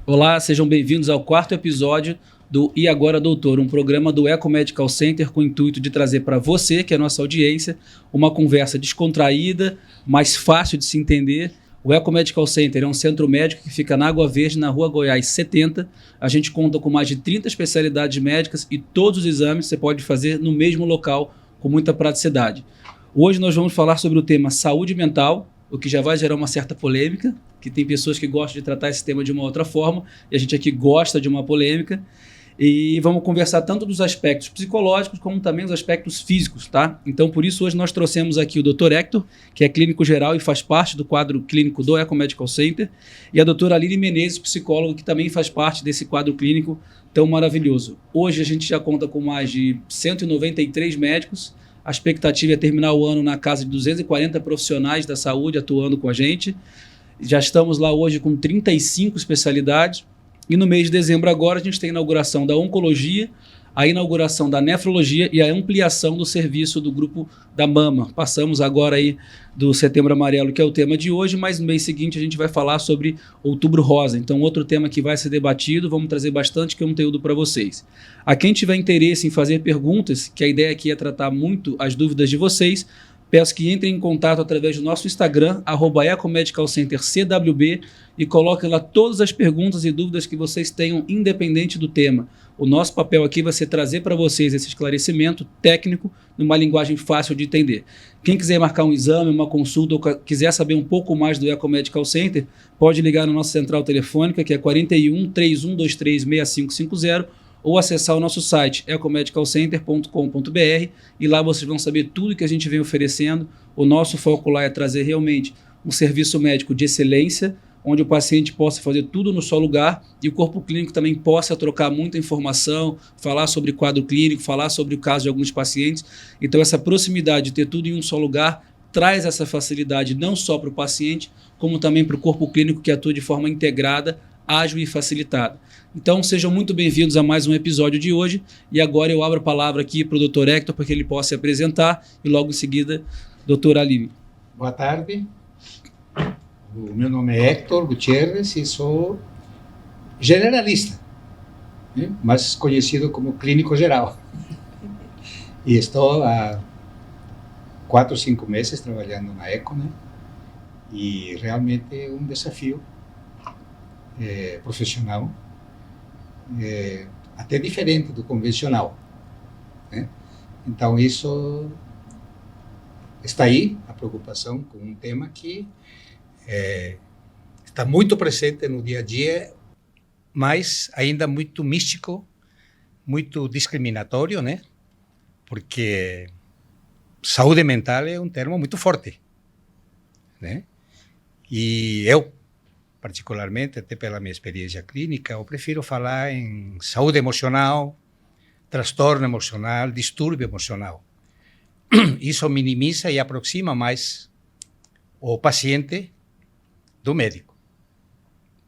Olá, sejam bem-vindos ao quarto episódio do E Agora Doutor, um programa do Eco Medical Center com o intuito de trazer para você, que é a nossa audiência, uma conversa descontraída, mais fácil de se entender. O Eco Medical Center é um centro médico que fica na Água Verde, na Rua Goiás 70. A gente conta com mais de 30 especialidades médicas e todos os exames você pode fazer no mesmo local com muita praticidade. Hoje nós vamos falar sobre o tema saúde mental, o que já vai gerar uma certa polêmica, que tem pessoas que gostam de tratar esse tema de uma outra forma, e a gente aqui gosta de uma polêmica. E vamos conversar tanto dos aspectos psicológicos como também dos aspectos físicos, tá? Então, por isso, hoje nós trouxemos aqui o Dr. Hector, que é clínico geral e faz parte do quadro clínico do Eco Medical Center, e a doutora Aline Menezes, psicóloga, que também faz parte desse quadro clínico tão maravilhoso. Hoje a gente já conta com mais de 193 médicos. A expectativa é terminar o ano na casa de 240 profissionais da saúde atuando com a gente. Já estamos lá hoje com 35 especialidades. E no mês de dezembro agora a gente tem a inauguração da oncologia, a inauguração da nefrologia e a ampliação do serviço do grupo da mama. Passamos agora aí do Setembro Amarelo, que é o tema de hoje, mas no mês seguinte a gente vai falar sobre Outubro Rosa. Então, outro tema que vai ser debatido, vamos trazer bastante conteúdo para vocês. A quem tiver interesse em fazer perguntas, que a ideia aqui é tratar muito as dúvidas de vocês, peço que entrem em contato através do nosso Instagram, @ecomedicalcentercwb, e coloquem lá todas as perguntas e dúvidas que vocês tenham, independente do tema. O nosso papel aqui vai ser trazer para vocês esse esclarecimento técnico numa linguagem fácil de entender. Quem quiser marcar um exame, uma consulta ou quiser saber um pouco mais do Eco Medical Center, pode ligar na nossa central telefônica, que é 41 3123 6550, ou acessar o nosso site ecomedicalcenter.com.br, e lá vocês vão saber tudo que a gente vem oferecendo. O nosso foco lá é trazer realmente um serviço médico de excelência, onde o paciente possa fazer tudo no só lugar e o corpo clínico também possa trocar muita informação, falar sobre quadro clínico, falar sobre o caso de alguns pacientes. Então essa proximidade de ter tudo em um só lugar traz essa facilidade não só para o paciente, como também para o corpo clínico, que atua de forma integrada, ágil e facilitada. Então sejam muito bem-vindos a mais um episódio de hoje, e agora eu abro a palavra aqui para o Dr. Hector para que ele possa se apresentar e logo em seguida, doutora Aline. Boa tarde, o meu nome é Hector Gutierrez e sou generalista, né? Mais conhecido como clínico geral. E estou há 4 ou 5 meses trabalhando na Eco, né? E realmente é um desafio profissional, até diferente do convencional, né? Então isso está aí, a preocupação com um tema que está muito presente no dia a dia, mas ainda muito místico, muito discriminatório, né? Porque saúde mental é um termo muito forte, né? E eu, particularmente, até pela minha experiência clínica, eu prefiro falar em saúde emocional, transtorno emocional, distúrbio emocional. Isso minimiza e aproxima mais o paciente do médico.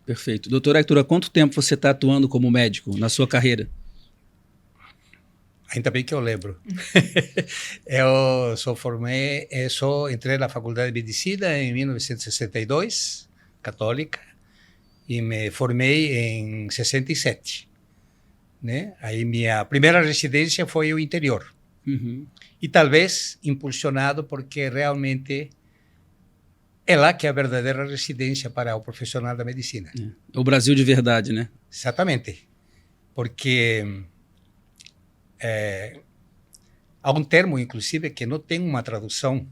Perfeito. Doutor Hector, há quanto tempo você está atuando como médico na sua carreira? Ainda bem que eu lembro. Entrei na Faculdade de Medicina em 1962, católica, e me formei em 67, né? Aí minha primeira residência foi o interior. Uhum. E talvez impulsionado porque realmente é lá que é a verdadeira residência para o profissional da medicina. É o Brasil de verdade, né? Exatamente. Porque há um termo, inclusive, que não tem uma tradução.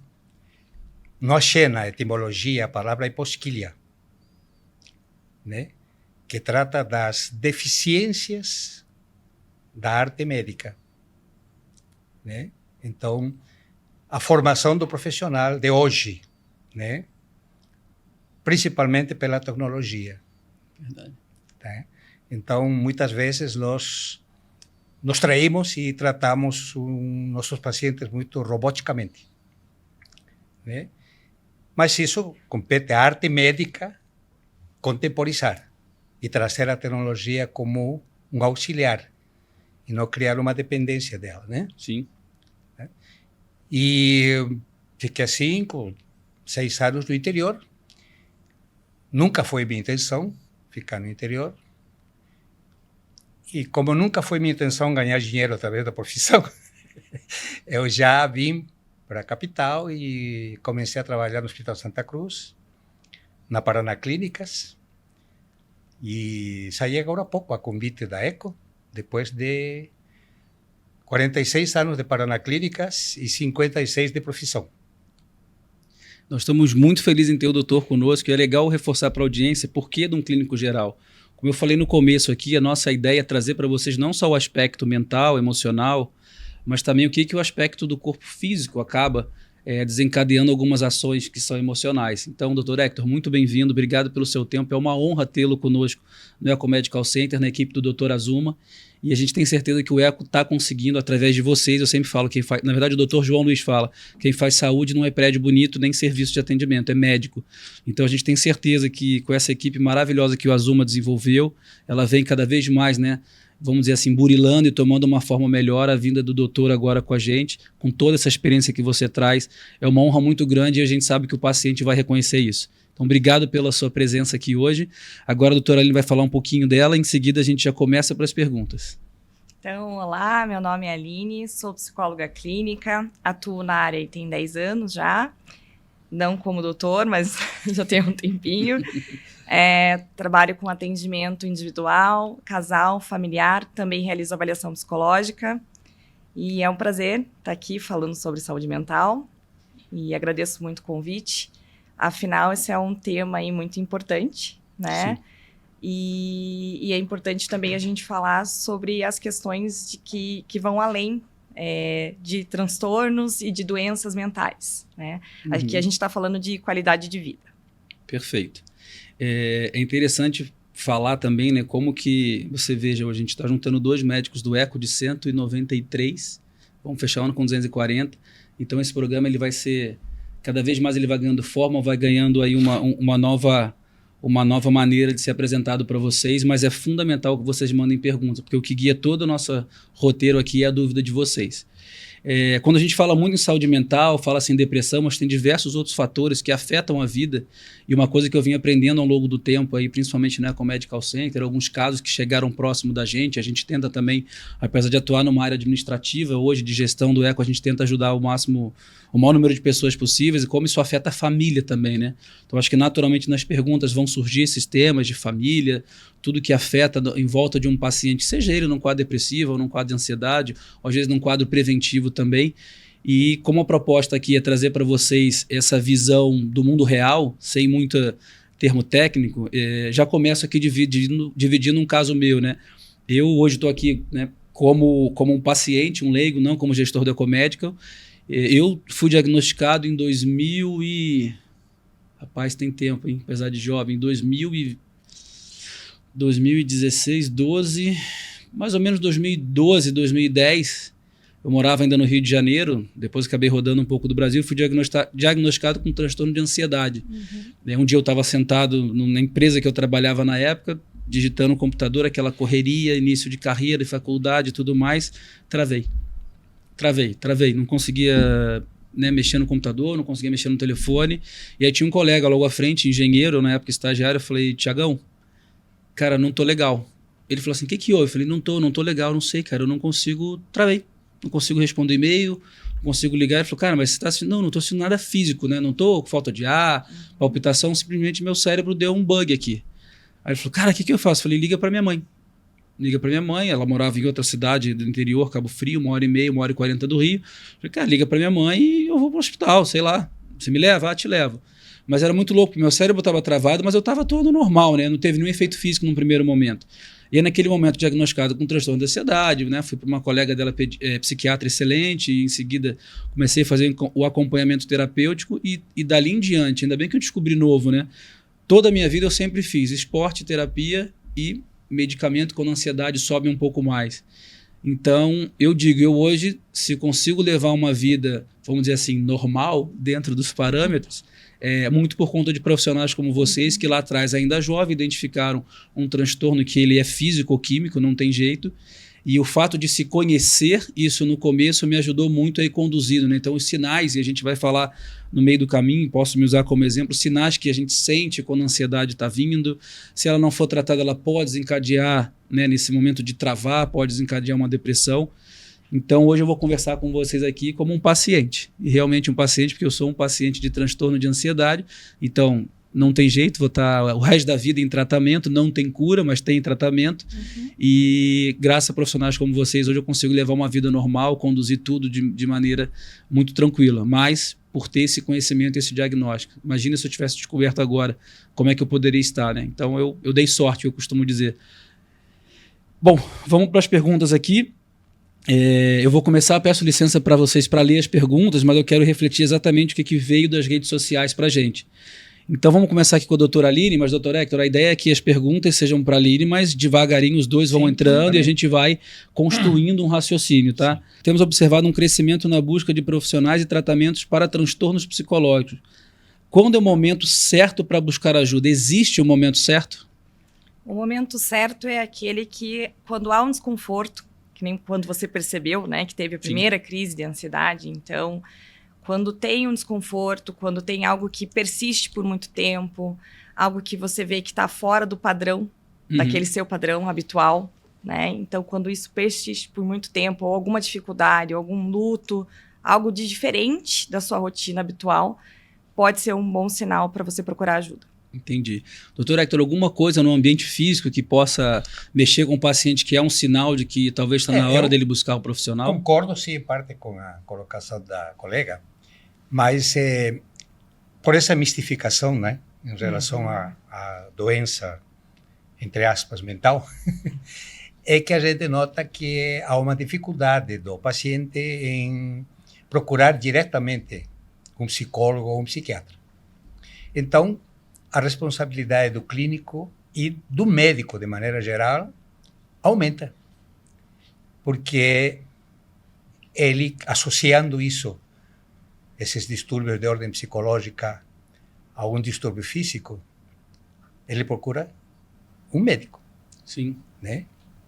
Não achei na etimologia a palavra hiposquilia, né? Que trata das deficiências da arte médica, né? Então, a formação do profissional de hoje, né? Principalmente pela tecnologia. Verdade. Tá? Então, muitas vezes nós nos traímos e tratamos nossos pacientes muito roboticamente, né? Mas isso compete à arte médica contemporizar e trazer a tecnologia como um auxiliar e não criar uma dependência dela, né? Sim. E fiquei 5, 6 anos no interior. Nunca foi minha intenção ficar no interior, E como nunca foi minha intenção ganhar dinheiro através da profissão, eu já vim para a capital e comecei a trabalhar no Hospital Santa Cruz, na Paraná Clínicas, e saí agora há pouco a convite da ECO, depois de 46 anos de Paraná Clínicas e 56 de profissão. Nós estamos muito felizes em ter o doutor conosco e é legal reforçar para a audiência por que de um clínico geral. Como eu falei no começo aqui, a nossa ideia é trazer para vocês não só o aspecto mental, emocional, mas também o que o aspecto do corpo físico acaba desencadeando algumas ações que são emocionais. Então, doutor Hector, muito bem-vindo, obrigado pelo seu tempo, é uma honra tê-lo conosco no Eco Medical Center, na equipe do doutor Azuma, e a gente tem certeza que o Eco está conseguindo, através de vocês, eu sempre falo, na verdade o doutor João Luiz fala, quem faz saúde não é prédio bonito nem serviço de atendimento, é médico. Então a gente tem certeza que com essa equipe maravilhosa que o Azuma desenvolveu, ela vem cada vez mais, né, vamos dizer assim, burilando e tomando uma forma melhor a vinda do doutor agora com a gente, com toda essa experiência que você traz. É uma honra muito grande e a gente sabe que o paciente vai reconhecer isso. Então, obrigado pela sua presença aqui hoje. Agora a doutora Aline vai falar um pouquinho dela, em seguida a gente já começa para as perguntas. Então, olá, meu nome é Aline, sou psicóloga clínica, atuo na área e tem 10 anos já, não como doutor, mas já tenho um tempinho. Trabalho com atendimento individual, casal, familiar, também realizo avaliação psicológica e é um prazer estar aqui falando sobre saúde mental e agradeço muito o convite. Afinal, esse é um tema aí muito importante, né? E é importante também a gente falar sobre as questões que vão além de transtornos e de doenças mentais, né? Aqui a gente está falando de qualidade de vida. Perfeito. É interessante falar também, né, como que você veja, a gente está juntando 2 médicos do ECO de 193, vamos fechar o ano com 240, então esse programa ele vai ser, cada vez mais ele vai ganhando forma, vai ganhando aí uma nova maneira de ser apresentado para vocês, mas é fundamental que vocês mandem perguntas, porque o que guia todo o nosso roteiro aqui é a dúvida de vocês. Quando a gente fala muito em saúde mental, fala assim em depressão, mas tem diversos outros fatores que afetam a vida, e uma coisa que eu vim aprendendo ao longo do tempo, aí, principalmente com o Medical Center, alguns casos que chegaram próximo da gente, a gente tenta também, apesar de atuar numa área administrativa, hoje de gestão do ECO, a gente tenta ajudar o maior número de pessoas possíveis, e como isso afeta a família também, né? Então acho que naturalmente nas perguntas vão surgir esses temas de família, tudo que afeta em volta de um paciente, seja ele num quadro depressivo ou num quadro de ansiedade, ou às vezes num quadro preventivo também. E como a proposta aqui é trazer para vocês essa visão do mundo real, sem muito termo técnico, já começo aqui dividindo um caso meu, né? Eu hoje estou aqui, né, como um paciente, um leigo, não como gestor do Ecomedical. Eu fui diagnosticado em 2000 e... Rapaz, tem tempo, hein? Apesar de jovem, em 2016, 12, mais ou menos 2012, 2010, eu morava ainda no Rio de Janeiro, depois acabei rodando um pouco do Brasil, fui diagnosticado com um transtorno de ansiedade. Um dia eu estava sentado na empresa que eu trabalhava na época, digitando no computador, aquela correria, início de carreira, de faculdade e tudo mais, travei, não conseguia... Né, mexer no computador, não conseguia mexer no telefone, e aí tinha um colega logo à frente, engenheiro, na época estagiário, eu falei, Tiagão, cara, não tô legal. Ele falou assim, o que houve? Eu falei, não tô legal, não sei, cara, eu não consigo, travei, não consigo responder e-mail, não consigo ligar. Ele falou, cara, mas você tá assistindo? Não tô assistindo nada físico, né, não tô com falta de ar, palpitação, simplesmente meu cérebro deu um bug aqui. Aí ele falou, cara, o que eu faço? Eu falei, liga pra minha mãe, ela morava em outra cidade do interior, Cabo Frio, 1h30, 1h40 do Rio. Falei, cara, liga pra minha mãe e eu vou pro hospital, sei lá. Você me leva? Ah, te levo. Mas era muito louco, porque meu cérebro estava travado, mas eu estava todo normal, né? Não teve nenhum efeito físico num primeiro momento. E naquele momento diagnosticado com transtorno de ansiedade, né? Fui para uma colega dela, psiquiatra excelente, e em seguida comecei a fazer o acompanhamento terapêutico e dali em diante, ainda bem que eu descobri novo, né? Toda a minha vida eu sempre fiz esporte, terapia e medicamento quando a ansiedade sobe um pouco mais. Então, eu digo, eu hoje, se consigo levar uma vida, vamos dizer assim, normal, dentro dos parâmetros, muito por conta de profissionais como vocês, que lá atrás, ainda jovem, identificaram um transtorno que ele é físico ou químico, não tem jeito, E o fato de se conhecer isso no começo me ajudou muito a ir conduzindo, né? Então, os sinais, e a gente vai falar no meio do caminho, posso me usar como exemplo, sinais que a gente sente quando a ansiedade está vindo. Se ela não for tratada, ela pode desencadear, né, nesse momento de travar, pode desencadear uma depressão. Então, hoje eu vou conversar com vocês aqui como um paciente. E realmente um paciente, porque eu sou um paciente de transtorno de ansiedade. Então, não tem jeito, vou estar o resto da vida em tratamento, não tem cura, mas tem tratamento. E graças a profissionais como vocês, hoje eu consigo levar uma vida normal, conduzir tudo de maneira muito tranquila, mas por ter esse conhecimento, esse diagnóstico. Imagina se eu tivesse descoberto agora, como é que eu poderia estar, né? Então eu dei sorte, eu costumo dizer. Bom, vamos para as perguntas aqui. Eu vou começar, peço licença para vocês para ler as perguntas, mas eu quero refletir exatamente o que veio das redes sociais para a gente. Então vamos começar aqui com a doutora Aline, mas doutor Hector, a ideia é que as perguntas sejam para a Aline, mas devagarinho os dois vão entrando e a gente vai construindo um raciocínio, tá? Sim. Temos observado um crescimento na busca de profissionais e tratamentos para transtornos psicológicos. Quando é o momento certo para buscar ajuda? Existe o momento certo? O momento certo é aquele que, quando há um desconforto, que nem quando você percebeu, né, que teve a primeira crise de ansiedade, então... Quando tem um desconforto, quando tem algo que persiste por muito tempo, algo que você vê que está fora do padrão, daquele seu padrão habitual, né? Então, quando isso persiste por muito tempo, ou alguma dificuldade, ou algum luto, algo de diferente da sua rotina habitual, pode ser um bom sinal para você procurar ajuda. Entendi. Doutor Hector, alguma coisa no ambiente físico que possa mexer com o paciente que é um sinal de que talvez está na hora dele buscar um profissional? Concordo, sim, em parte com a colocação da colega. Mas por essa mistificação, né, em relação à doença, entre aspas, mental, é que a gente nota que há uma dificuldade do paciente em procurar diretamente um psicólogo ou um psiquiatra. Então, a responsabilidade do clínico e do médico, de maneira geral, aumenta. Porque ele, associando isso, esses distúrbios de ordem psicológica a um distúrbio físico, ele procura um médico. Sim. Né?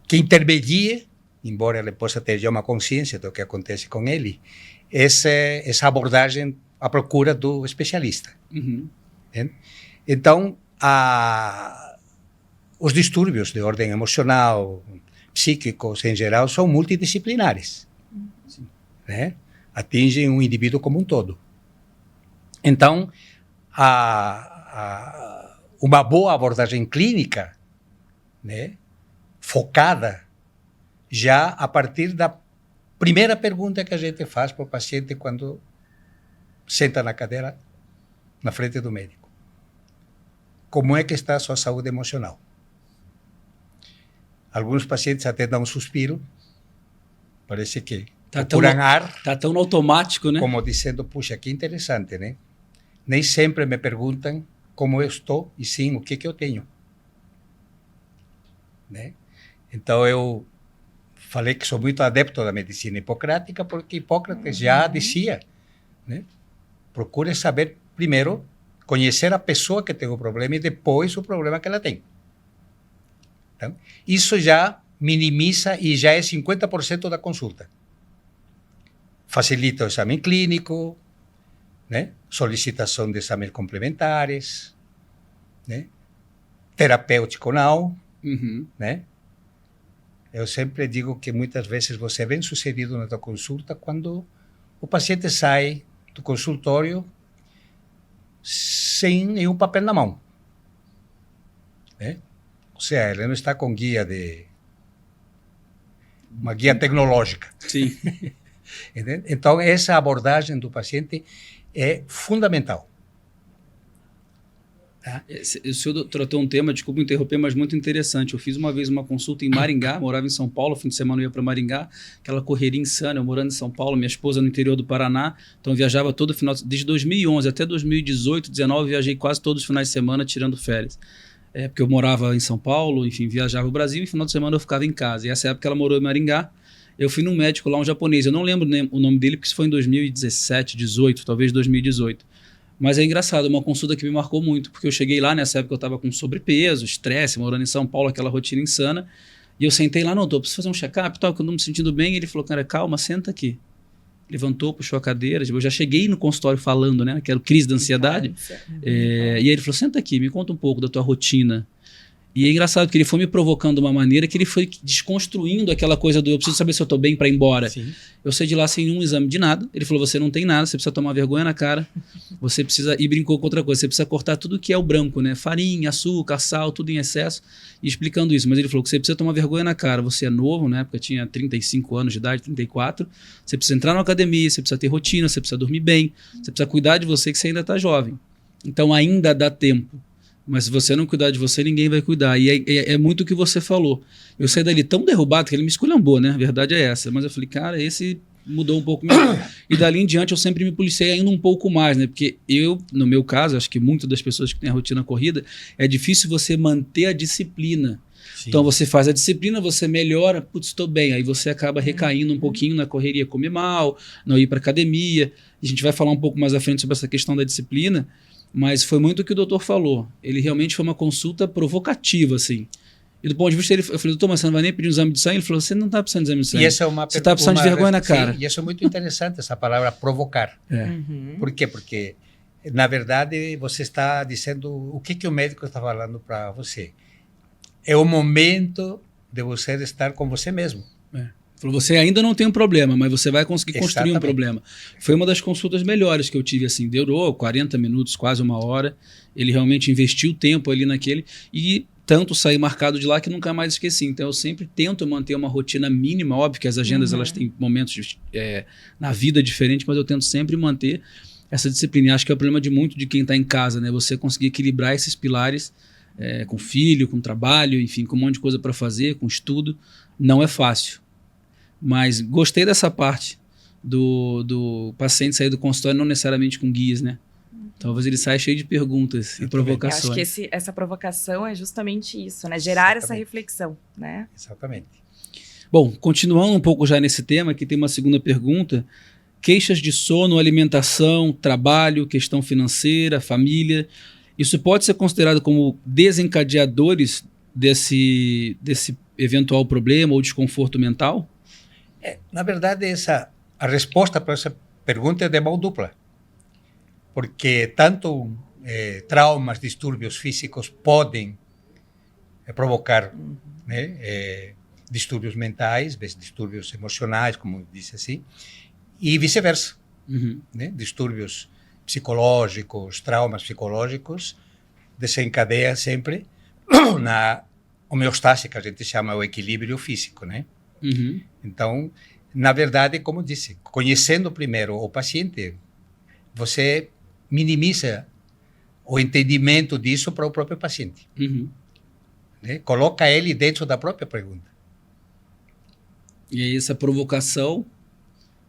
Que intermedie, embora ele possa ter já uma consciência do que acontece com ele, essa abordagem à procura do especialista. Né? Então, os distúrbios de ordem emocional, psíquicos em geral, são multidisciplinares. Sim. Né? Atingem um indivíduo como um todo. Então, uma boa abordagem clínica, né, focada já a partir da primeira pergunta que a gente faz para o paciente quando senta na cadeira na frente do médico. Como é que está a sua saúde emocional? Alguns pacientes até dão um suspiro, parece que procuram ar. Está tão automático, né? Como dizendo, puxa, que interessante, né? Nem sempre me perguntam como eu estou, e sim o que eu tenho. Né? Então, eu falei que sou muito adepto da medicina hipocrática, porque Hipócrates já dizia, né? Procure saber primeiro, conhecer a pessoa que tem o problema e depois o problema que ela tem. Então, isso já minimiza e já é 50% da consulta. Facilita o exame clínico, né? Solicitação de exames complementares, né? Terapêutico não, né? Eu sempre digo que muitas vezes você é bem sucedido na tua consulta quando o paciente sai do consultório sem nenhum papel na mão. Né? Ou seja, ele não está com uma guia tecnológica. Sim. Então, essa abordagem do paciente é fundamental. Tá? O senhor tratou um tema, desculpa interromper, mas muito interessante. Eu fiz uma vez uma consulta em Maringá, morava em São Paulo, fim de semana eu ia para Maringá, aquela correria insana, eu morando em São Paulo, minha esposa no interior do Paraná, então eu viajava todo final, desde 2011 até 2018, 2019, viajei quase todos os finais de semana tirando férias. Porque eu morava em São Paulo, enfim, viajava o Brasil e final de semana eu ficava em casa. E essa época ela morou em Maringá, eu fui num médico lá, um japonês, eu não lembro o nome dele, porque isso foi em 2017, 18, talvez 2018. Mas é engraçado, uma consulta que me marcou muito, porque eu cheguei lá, nessa época eu estava com sobrepeso, estresse, morando em São Paulo, aquela rotina insana, E eu sentei lá, não, doutor, preciso fazer um check-up, tal, que eu não me sentindo bem. Ele falou, cara, calma, senta aqui. Levantou, puxou a cadeira. Eu já cheguei no consultório falando, né? Que era crise da ansiedade. E aí ele falou, senta aqui, me conta um pouco da tua rotina. E é engraçado que ele foi me provocando de uma maneira que ele foi desconstruindo aquela coisa do eu preciso saber se eu tô bem para ir embora. Sim. Eu saí de lá sem um exame de nada. Ele falou, você não tem nada, você precisa tomar vergonha na cara. Você precisa... E brincou com outra coisa, você precisa cortar tudo que é o branco, né? Farinha, açúcar, sal, tudo em excesso. E explicando isso. Mas ele falou que você precisa tomar vergonha na cara. Você é novo, na época tinha 35 anos de idade, 34. Você precisa entrar na academia, você precisa ter rotina, você precisa dormir bem. Você precisa cuidar de você que você ainda tá jovem. Então ainda dá tempo. Mas se você não cuidar de você, ninguém vai cuidar. E é muito o que você falou. Eu saí dali tão derrubado que ele me esculhambou, né? A verdade é essa. Mas eu falei, cara, esse mudou um pouco mesmo. E dali em diante eu sempre me policiei ainda um pouco mais, né? Porque eu, no meu caso, acho que muitas das pessoas que têm a rotina corrida, é difícil você manter a disciplina. Sim. Então você faz a disciplina, você melhora, putz, estou bem. Aí você acaba recaindo um pouquinho na correria, comer mal, não ir para academia. A gente vai falar um pouco mais à frente sobre essa questão da disciplina. Mas foi muito o que o doutor falou. Ele realmente foi uma consulta provocativa, assim. E do ponto de vista dele, eu falei, doutor, mas você não vai nem pedir um exame de sangue? Ele falou, você não está precisando de exame de sangue. E essa é uma você está precisando de vergonha na cara. Sim, e isso é muito interessante, essa palavra provocar. Por quê? Porque, na verdade, você está dizendo o que o médico está falando para você. É o momento de você estar com você mesmo. Falou, você ainda não tem um problema, mas você vai conseguir construir um problema. Foi uma das consultas melhores que eu tive, assim, durou 40 minutos, quase uma hora. Ele realmente investiu tempo ali naquele e tanto saí marcado de lá que nunca mais esqueci. Então eu sempre tento manter uma rotina mínima, óbvio que as agendas elas têm momentos na vida diferentes, mas eu tento sempre manter essa disciplina. E acho que é o problema de quem está em casa, né? Você conseguir equilibrar esses pilares com filho, com trabalho, enfim, com um monte de coisa para fazer, com estudo, não é fácil. Mas gostei dessa parte do paciente sair do consultório não necessariamente com guias, né? Talvez ele saia cheio de perguntas e provocações. Eu acho que essa provocação é justamente isso, né? Gerar essa reflexão, né? Exatamente. Bom, continuando um pouco já nesse tema, aqui tem uma segunda pergunta. Queixas de sono, alimentação, trabalho, questão financeira, família. Isso pode ser considerado como desencadeadores desse eventual problema ou desconforto mental? Na verdade, a resposta para essa pergunta é de mão dupla. Porque tanto traumas, distúrbios físicos podem provocar distúrbios mentais, distúrbios emocionais, como disse assim, e vice-versa. Né? Distúrbios psicológicos, traumas psicológicos, desencadeia sempre na homeostase, que a gente chama o equilíbrio físico, né? Então, na verdade, como disse, conhecendo primeiro o paciente, você minimiza o entendimento disso para o próprio paciente. Né? Coloca ele dentro da própria pergunta. E aí essa provocação,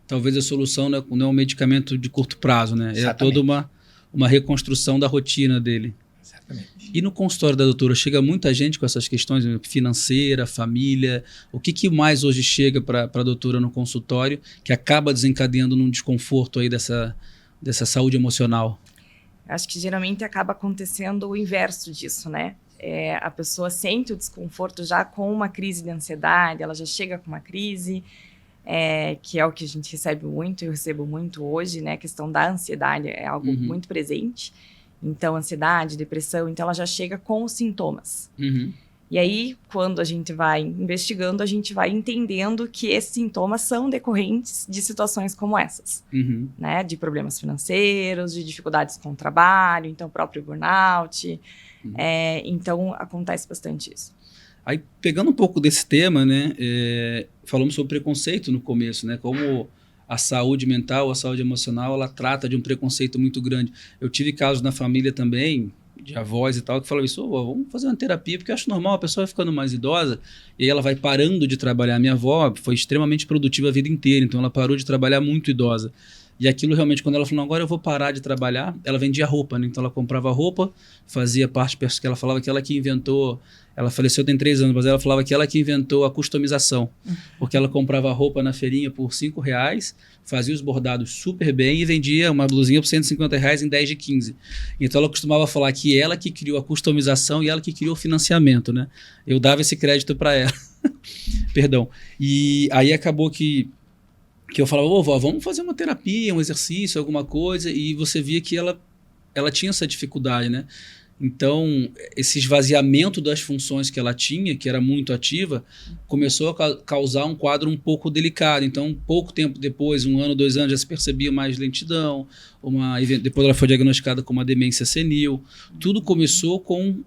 talvez a solução não é um medicamento de curto prazo, né? É toda uma reconstrução da rotina dele. Exatamente. E no consultório da doutora, chega muita gente com essas questões financeira, família. O que mais hoje chega para a doutora no consultório que acaba desencadeando num desconforto aí dessa saúde emocional? Acho que geralmente acaba acontecendo o inverso disso, né? A pessoa sente o desconforto já com uma crise de ansiedade, ela já chega com uma crise, que é o que a gente recebe muito, eu recebo muito hoje, né? A questão da ansiedade é algo muito presente. Então, ansiedade, depressão, então ela já chega com os sintomas. E aí, quando a gente vai investigando, a gente vai entendendo que esses sintomas são decorrentes de situações como essas, né? De problemas financeiros, de dificuldades com o trabalho, então próprio burnout. Então, acontece bastante isso. Aí, pegando um pouco desse tema, né? Falamos sobre preconceito no começo, né? Como a saúde mental, a saúde emocional, ela trata de um preconceito muito grande. Eu tive casos na família também, de avós e tal, que falaram isso, vamos fazer uma terapia, porque eu acho normal, a pessoa vai ficando mais idosa, e aí ela vai parando de trabalhar. Minha avó foi extremamente produtiva a vida inteira, então ela parou de trabalhar muito idosa. E aquilo realmente, quando ela falou, agora eu vou parar de trabalhar, ela vendia roupa, né? Então ela comprava roupa, fazia parte, que ela falava que ela que inventou, ela faleceu tem 3 anos, mas ela falava que ela que inventou a customização, porque ela comprava roupa na feirinha por R$5, fazia os bordados super bem e vendia uma blusinha por R$150 em 10 de 15. Então ela costumava falar que ela que criou a customização e ela que criou o financiamento, né? Eu dava esse crédito para ela. Perdão. E aí acabou que eu falava, ô vó, vamos fazer uma terapia, um exercício, alguma coisa, e você via que ela tinha essa dificuldade, né? Então, esse esvaziamento das funções que ela tinha, que era muito ativa, começou a causar um quadro um pouco delicado. Então, pouco tempo depois, 1 ano, 2 anos, já se percebia mais lentidão, depois ela foi diagnosticada com uma demência senil. Tudo começou com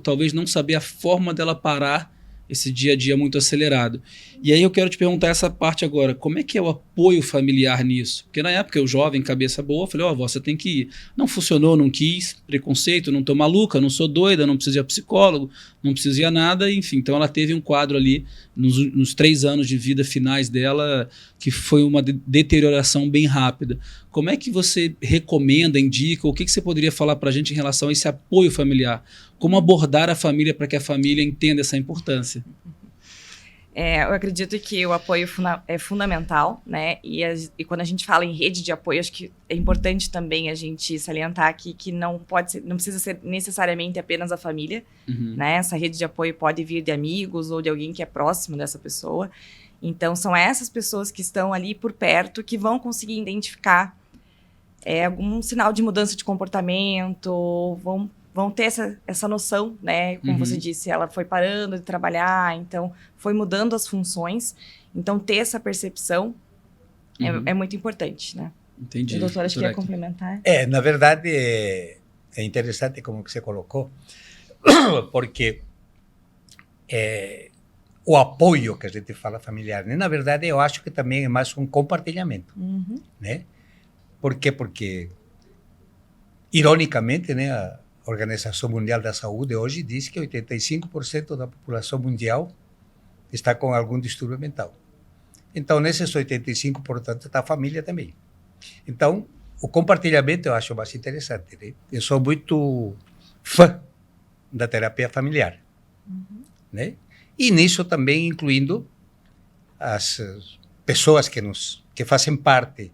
talvez não saber a forma dela parar esse dia a dia muito acelerado. E aí eu quero te perguntar essa parte agora, como é que é o apoio familiar nisso? Porque na época eu jovem, cabeça boa, falei, ó, você tem que ir. Não funcionou, não quis, preconceito, não tô maluca, não sou doida, não preciso ir a psicólogo, não preciso ir a nada, enfim. Então ela teve um quadro ali, nos 3 anos de vida finais dela, que foi uma deterioração bem rápida. Como é que você recomenda, indica, o que você poderia falar pra gente em relação a esse apoio familiar? Como abordar a família para que a família entenda essa importância? Eu acredito que o apoio é fundamental, né? E quando a gente fala em rede de apoio, acho que é importante também a gente salientar aqui que não precisa ser necessariamente apenas a família, né? Essa rede de apoio pode vir de amigos ou de alguém que é próximo dessa pessoa. Então, são essas pessoas que estão ali por perto que vão conseguir identificar algum sinal de mudança de comportamento, vão ter essa noção, né? Como você disse, ela foi parando de trabalhar, então foi mudando as funções. Então, ter essa percepção é muito importante, né? Entendi. O doutor, acho que ia complementar. Na verdade, é interessante como que você colocou, porque o apoio que a gente fala familiar, né? Na verdade, eu acho que também é mais um compartilhamento, né? Por quê? Porque, ironicamente, né, a Organização Mundial da Saúde hoje diz que 85% da população mundial está com algum distúrbio mental. Então, nesses 85%, portanto, está a família também. Então, o compartilhamento eu acho mais interessante, né? Eu sou muito fã da terapia familiar, né? E nisso também incluindo as pessoas que fazem parte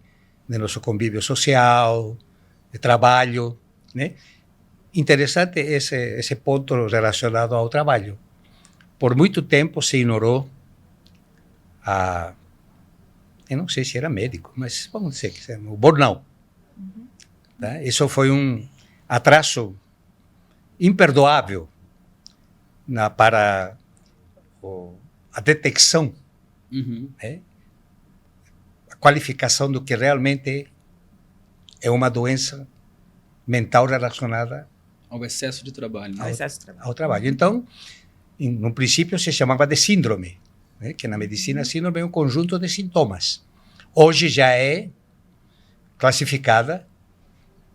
do nosso convívio social, de trabalho, né? Interessante esse ponto relacionado ao trabalho. Por muito tempo se ignorou eu não sei se era médico, mas vamos dizer que o burnout. Tá? Isso foi um atraso imperdoável para a detecção, né? A qualificação do que realmente é uma doença mental relacionada ao excesso de trabalho. Né? Ao trabalho. Então, no princípio se chamava de síndrome, né? Que na medicina síndrome é um conjunto de sintomas. Hoje já é classificada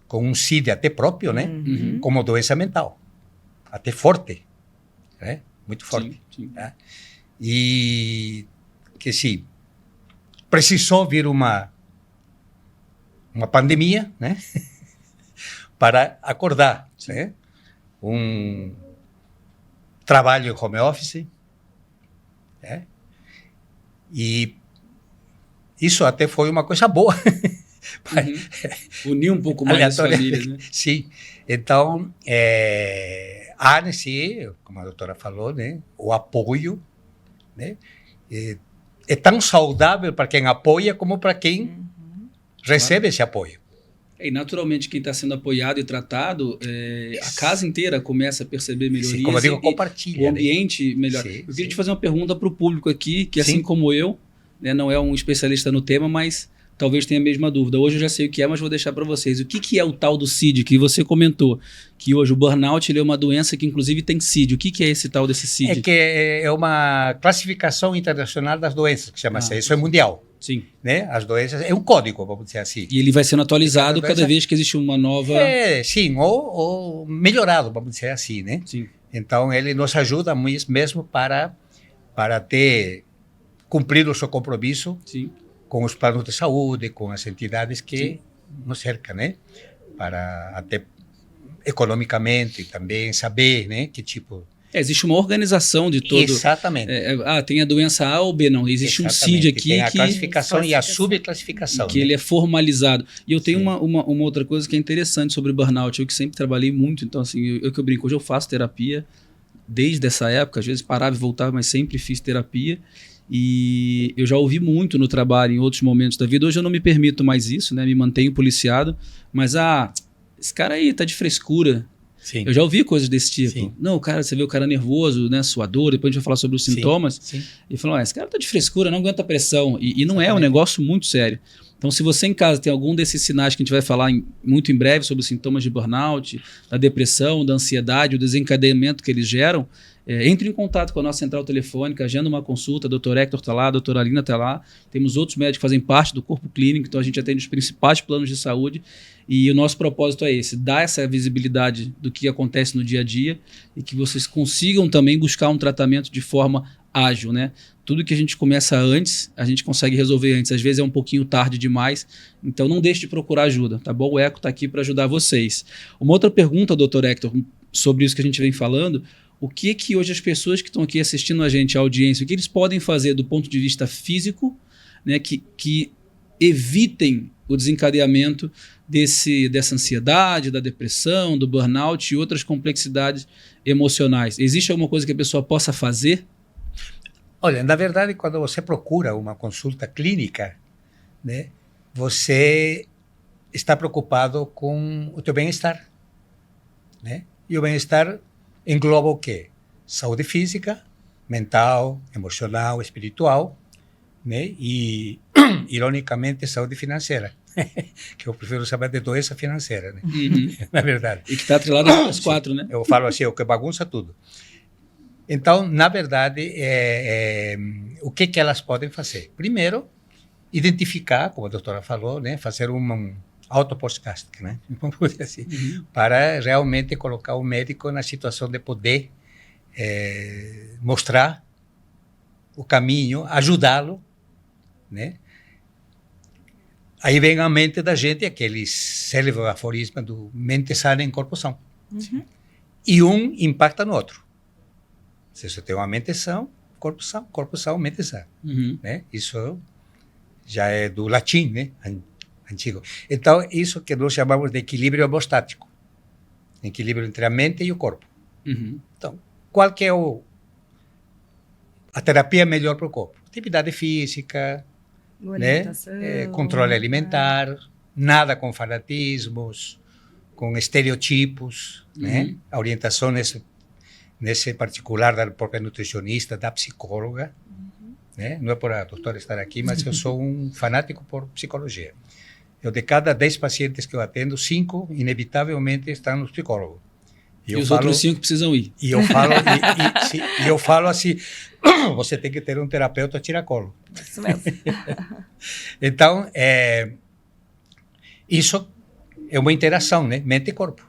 com um CID até próprio, né? Como doença mental, até forte, né? Muito forte. Sim. Tá? E que sim, precisou vir uma pandemia, né? Para acordar, né? Um trabalho em home office, né? E isso até foi uma coisa boa. Unir um pouco mais as famílias, né? Sim. Então, há nesse, como a doutora falou, né? O apoio, né? É tão saudável para quem apoia como para quem recebe esse apoio. E naturalmente quem está sendo apoiado e tratado, a casa inteira começa a perceber melhorias. Sim, como eu digo, compartilha. O ambiente melhor. Sim, eu queria te fazer uma pergunta para o público aqui, que assim como eu, né, não é um especialista no tema, mas talvez tenha a mesma dúvida. Hoje eu já sei o que é, mas vou deixar para vocês. O que é o tal do CID que você comentou? Que hoje o burnout ele é uma doença que inclusive tem CID. O que é esse tal desse CID? É que é uma classificação internacional das doenças, que chama-se. Isso é mundial. Sim. Né? As doenças, é um código, vamos dizer assim. E ele vai sendo atualizado cada vez que existe uma nova... Sim, ou melhorado, vamos dizer assim, né? Sim. Então, ele nos ajuda mesmo para cumprir o seu compromisso com os planos de saúde, com as entidades que nos cercam, né? Para até economicamente também saber, né? Que tipo... existe uma organização de todo... Exatamente. Tem a doença A ou B, não. Existe um CID aqui tem a classificação e a subclassificação. Que ele é formalizado. E eu tenho uma outra coisa que é interessante sobre burnout. Eu que sempre trabalhei muito, então assim, eu que eu brinco, hoje eu faço terapia, desde essa época, às vezes parava e voltava, mas sempre fiz terapia. E eu já ouvi muito no trabalho, em outros momentos da vida. Hoje eu não me permito mais isso, né? Me mantenho policiado. Mas, esse cara aí tá de frescura. Sim. Eu já ouvi coisas desse tipo. Sim. Não, você vê o cara nervoso, né? Suador, depois a gente vai falar sobre os sintomas. Sim. E falou, esse cara tá de frescura, não aguenta pressão. E não é um negócio muito sério. Então, se você em casa tem algum desses sinais que a gente vai falar muito em breve sobre os sintomas de burnout, da depressão, da ansiedade, o desencadeamento que eles geram, entre em contato com a nossa central telefônica, agenda uma consulta, a Dr. Hector está lá, a doutora Alina está lá, temos outros médicos que fazem parte do corpo clínico, então a gente atende os principais planos de saúde e o nosso propósito é esse, dar essa visibilidade do que acontece no dia a dia e que vocês consigam também buscar um tratamento de forma ágil, né? Tudo que a gente começa antes, a gente consegue resolver antes. Às vezes é um pouquinho tarde demais, então não deixe de procurar ajuda, tá bom? O Eco está aqui para ajudar vocês. Uma outra pergunta, Dr. Hector, sobre isso que a gente vem falando, o que hoje as pessoas que estão aqui assistindo a gente, a audiência, o que eles podem fazer do ponto de vista físico, né, que evitem o desencadeamento dessa ansiedade, da depressão, do burnout e outras complexidades emocionais? Existe alguma coisa que a pessoa possa fazer? Olha, na verdade, quando você procura uma consulta clínica, né, você está preocupado com o teu bem-estar, né? E o bem-estar engloba o quê? Saúde física, mental, emocional, espiritual, né? E, ironicamente, saúde financeira, que eu prefiro saber de doença financeira, né? Na verdade. E que está atrelado às quatro, né? Eu falo assim, o que bagunça tudo. Então, na verdade, o que elas podem fazer? Primeiro, identificar, como a doutora falou, né, fazer um auto-podcast, né, vamos dizer assim, para realmente colocar o médico na situação de poder mostrar o caminho, ajudá-lo, né? Aí vem à mente da gente aquele célebre aforismo do mente sana em corpo são. E um impacta no outro. Se você tem uma mente sã, corpo são, mente sã. Né? Isso já é do latim, né? Antigo. Então, isso que nós chamamos de equilíbrio hemostático. Equilíbrio entre a mente e o corpo. Então, qual que é a terapia melhor para o corpo? Atividade física, né? Controle alimentar, nada com fanatismos, com estereotipos, né? A orientação nesse particular da própria nutricionista, da psicóloga, né? Não é por a doutora estar aqui, mas eu sou um fanático por psicologia. De cada 10 pacientes que eu atendo, 5, inevitavelmente, estão no psicólogo. E os outros 5 precisam ir. E eu falo assim, você tem que ter um terapeuta tiracolo. Isso mesmo. Então, isso é uma interação, né? Mente e corpo.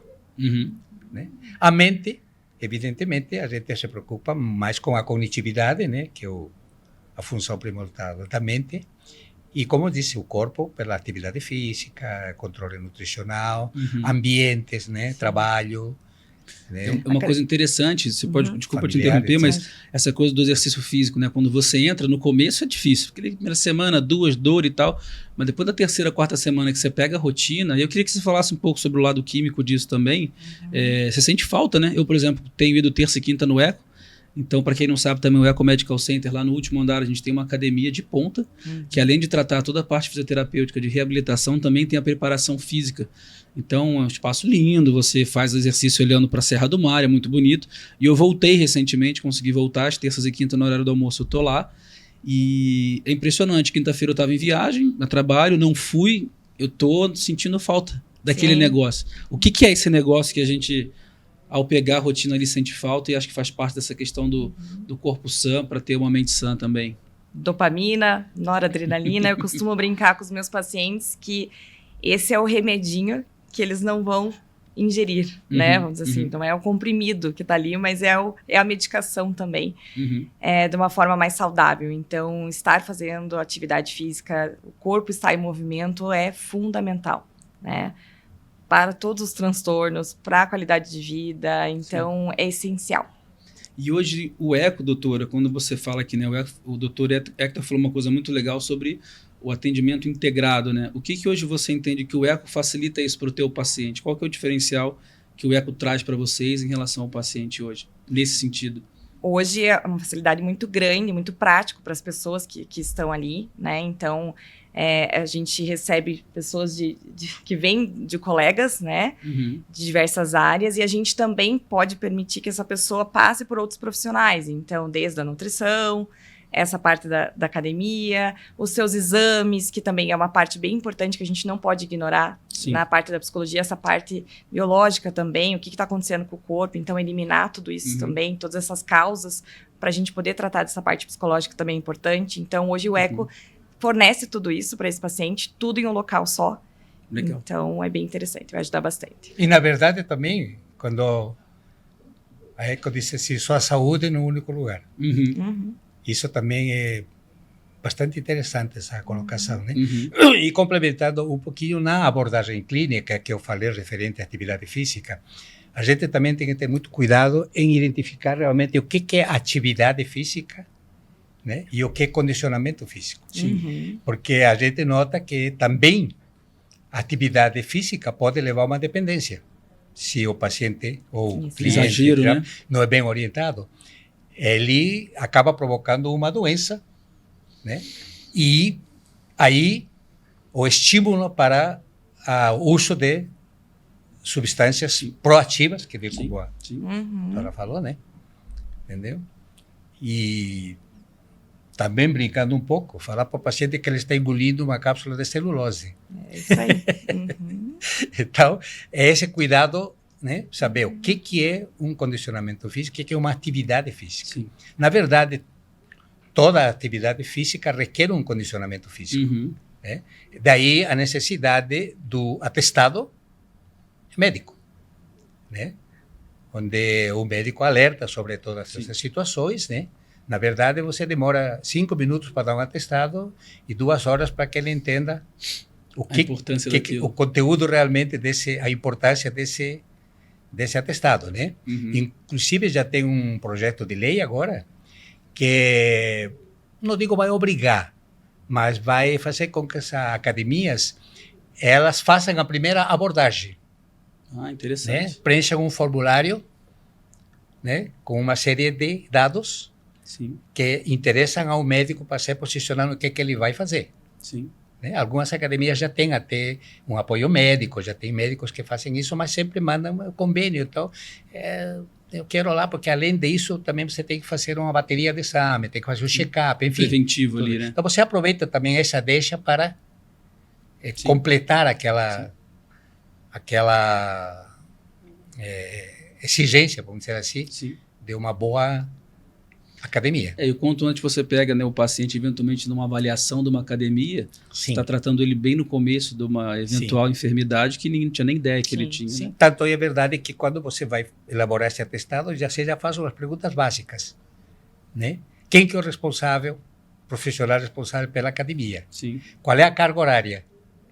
Né? A mente, evidentemente, a gente se preocupa mais com a cognitividade, né? Que é a função primordial da mente. E, como disse, o corpo pela atividade física, controle nutricional, ambientes, né? Trabalho. Né? É uma coisa interessante, você pode, desculpa te interromper, mas essa coisa do exercício físico, né? Quando você entra, no começo é difícil, porque na primeira semana, 2, dor e tal, mas depois da terceira, quarta semana que você pega a rotina, e eu queria que você falasse um pouco sobre o lado químico disso também, você sente falta, né? Eu, por exemplo, tenho ido terça e quinta no Eco, então, para quem não sabe, também o Eco Medical Center, lá no último andar, a gente tem uma academia de ponta, que além de tratar toda a parte fisioterapêutica de reabilitação, também tem a preparação física. Então, é um espaço lindo, você faz exercício olhando para a Serra do Mar, é muito bonito. E eu voltei recentemente, consegui voltar, às terças e quintas no horário do almoço eu estou lá. E é impressionante, quinta-feira eu estava em viagem, a trabalho, não fui, eu estou sentindo falta daquele negócio. O que é esse negócio que a gente, ao pegar a rotina ali, sente falta e acho que faz parte dessa questão do corpo sã para ter uma mente sã também? Dopamina, noradrenalina. Eu costumo brincar com os meus pacientes que esse é o remedinho que eles não vão ingerir, né? Vamos dizer assim. Então, é o comprimido que está ali, mas é a medicação também, de uma forma mais saudável. Então, estar fazendo atividade física, o corpo estar em movimento é fundamental, né? Para todos os transtornos, para a qualidade de vida. Então, é essencial. E hoje, o Eco, doutora, quando você fala aqui, né? O doutor Hector falou uma coisa muito legal sobre o atendimento integrado, né? O que hoje você entende que o Eco facilita isso para o teu paciente? Qual que é o diferencial que o Eco traz para vocês em relação ao paciente hoje, nesse sentido? Hoje é uma facilidade muito grande, muito prático para as pessoas que estão ali, né? Então, a gente recebe pessoas que vêm de colegas, né? De diversas áreas, e a gente também pode permitir que essa pessoa passe por outros profissionais. Então, desde a nutrição, essa parte da academia, os seus exames, que também é uma parte bem importante que a gente não pode ignorar. Sim. Na parte da psicologia, essa parte biológica também, o que está acontecendo com o corpo, então eliminar tudo isso também, todas essas causas, para a gente poder tratar dessa parte psicológica também é importante. Então, hoje o Eco fornece tudo isso para esse paciente, tudo em um local só. Legal. Então, é bem interessante, vai ajudar bastante. E, na verdade, também, quando a Eco disse assim, sua saúde no único lugar. Isso também é bastante interessante, essa colocação, né? E complementando um pouquinho na abordagem clínica que eu falei referente à atividade física, a gente também tem que ter muito cuidado em identificar realmente o que é atividade física, né? E o que é condicionamento físico. Porque a gente nota que também a atividade física pode levar a uma dependência, se o paciente ou o cliente exagero, né? não é bem orientado. Ele acaba provocando uma doença, né? E aí o estímulo para o uso de substâncias proativas, que como a senhora falou, né? Entendeu? E também brincando um pouco, falar para o paciente que ele está engolindo uma cápsula de celulose. É isso aí. Então, é esse cuidado, né? Saber o que é um condicionamento físico, o que é uma atividade física. Sim. Na verdade, toda atividade física requer um condicionamento físico. Né? Daí a necessidade do atestado médico, né? Onde o médico alerta sobre todas essas situações, né? Na verdade, você demora 5 minutos para dar um atestado e 2 horas para que ele entenda o conteúdo realmente a importância desse atestado, né? Inclusive já tem um projeto de lei agora que, não digo vai obrigar, mas vai fazer com que essas academias elas façam a primeira abordagem. Interessante. Né? Preencham um formulário, né? Com uma série de dados que interessam ao médico para se posicionar no que ele vai fazer. Né? Algumas academias já têm até um apoio médico, já tem médicos que fazem isso, mas sempre mandam um convênio. Então, eu quero lá, porque além disso, também você tem que fazer uma bateria de exame, tem que fazer um check-up, enfim. Preventivo ali, né? Então, você aproveita também essa deixa para completar aquela exigência, vamos dizer assim, de uma boa academia. E o quanto antes você pega, né, o paciente eventualmente numa avaliação de uma academia, está tratando ele bem no começo de uma eventual enfermidade que ninguém tinha nem ideia que ele tinha. Né? Tanto é verdade que quando você vai elaborar esse atestado, você já faz umas perguntas básicas, né? Quem que é o responsável, profissional responsável pela academia? Qual é a carga horária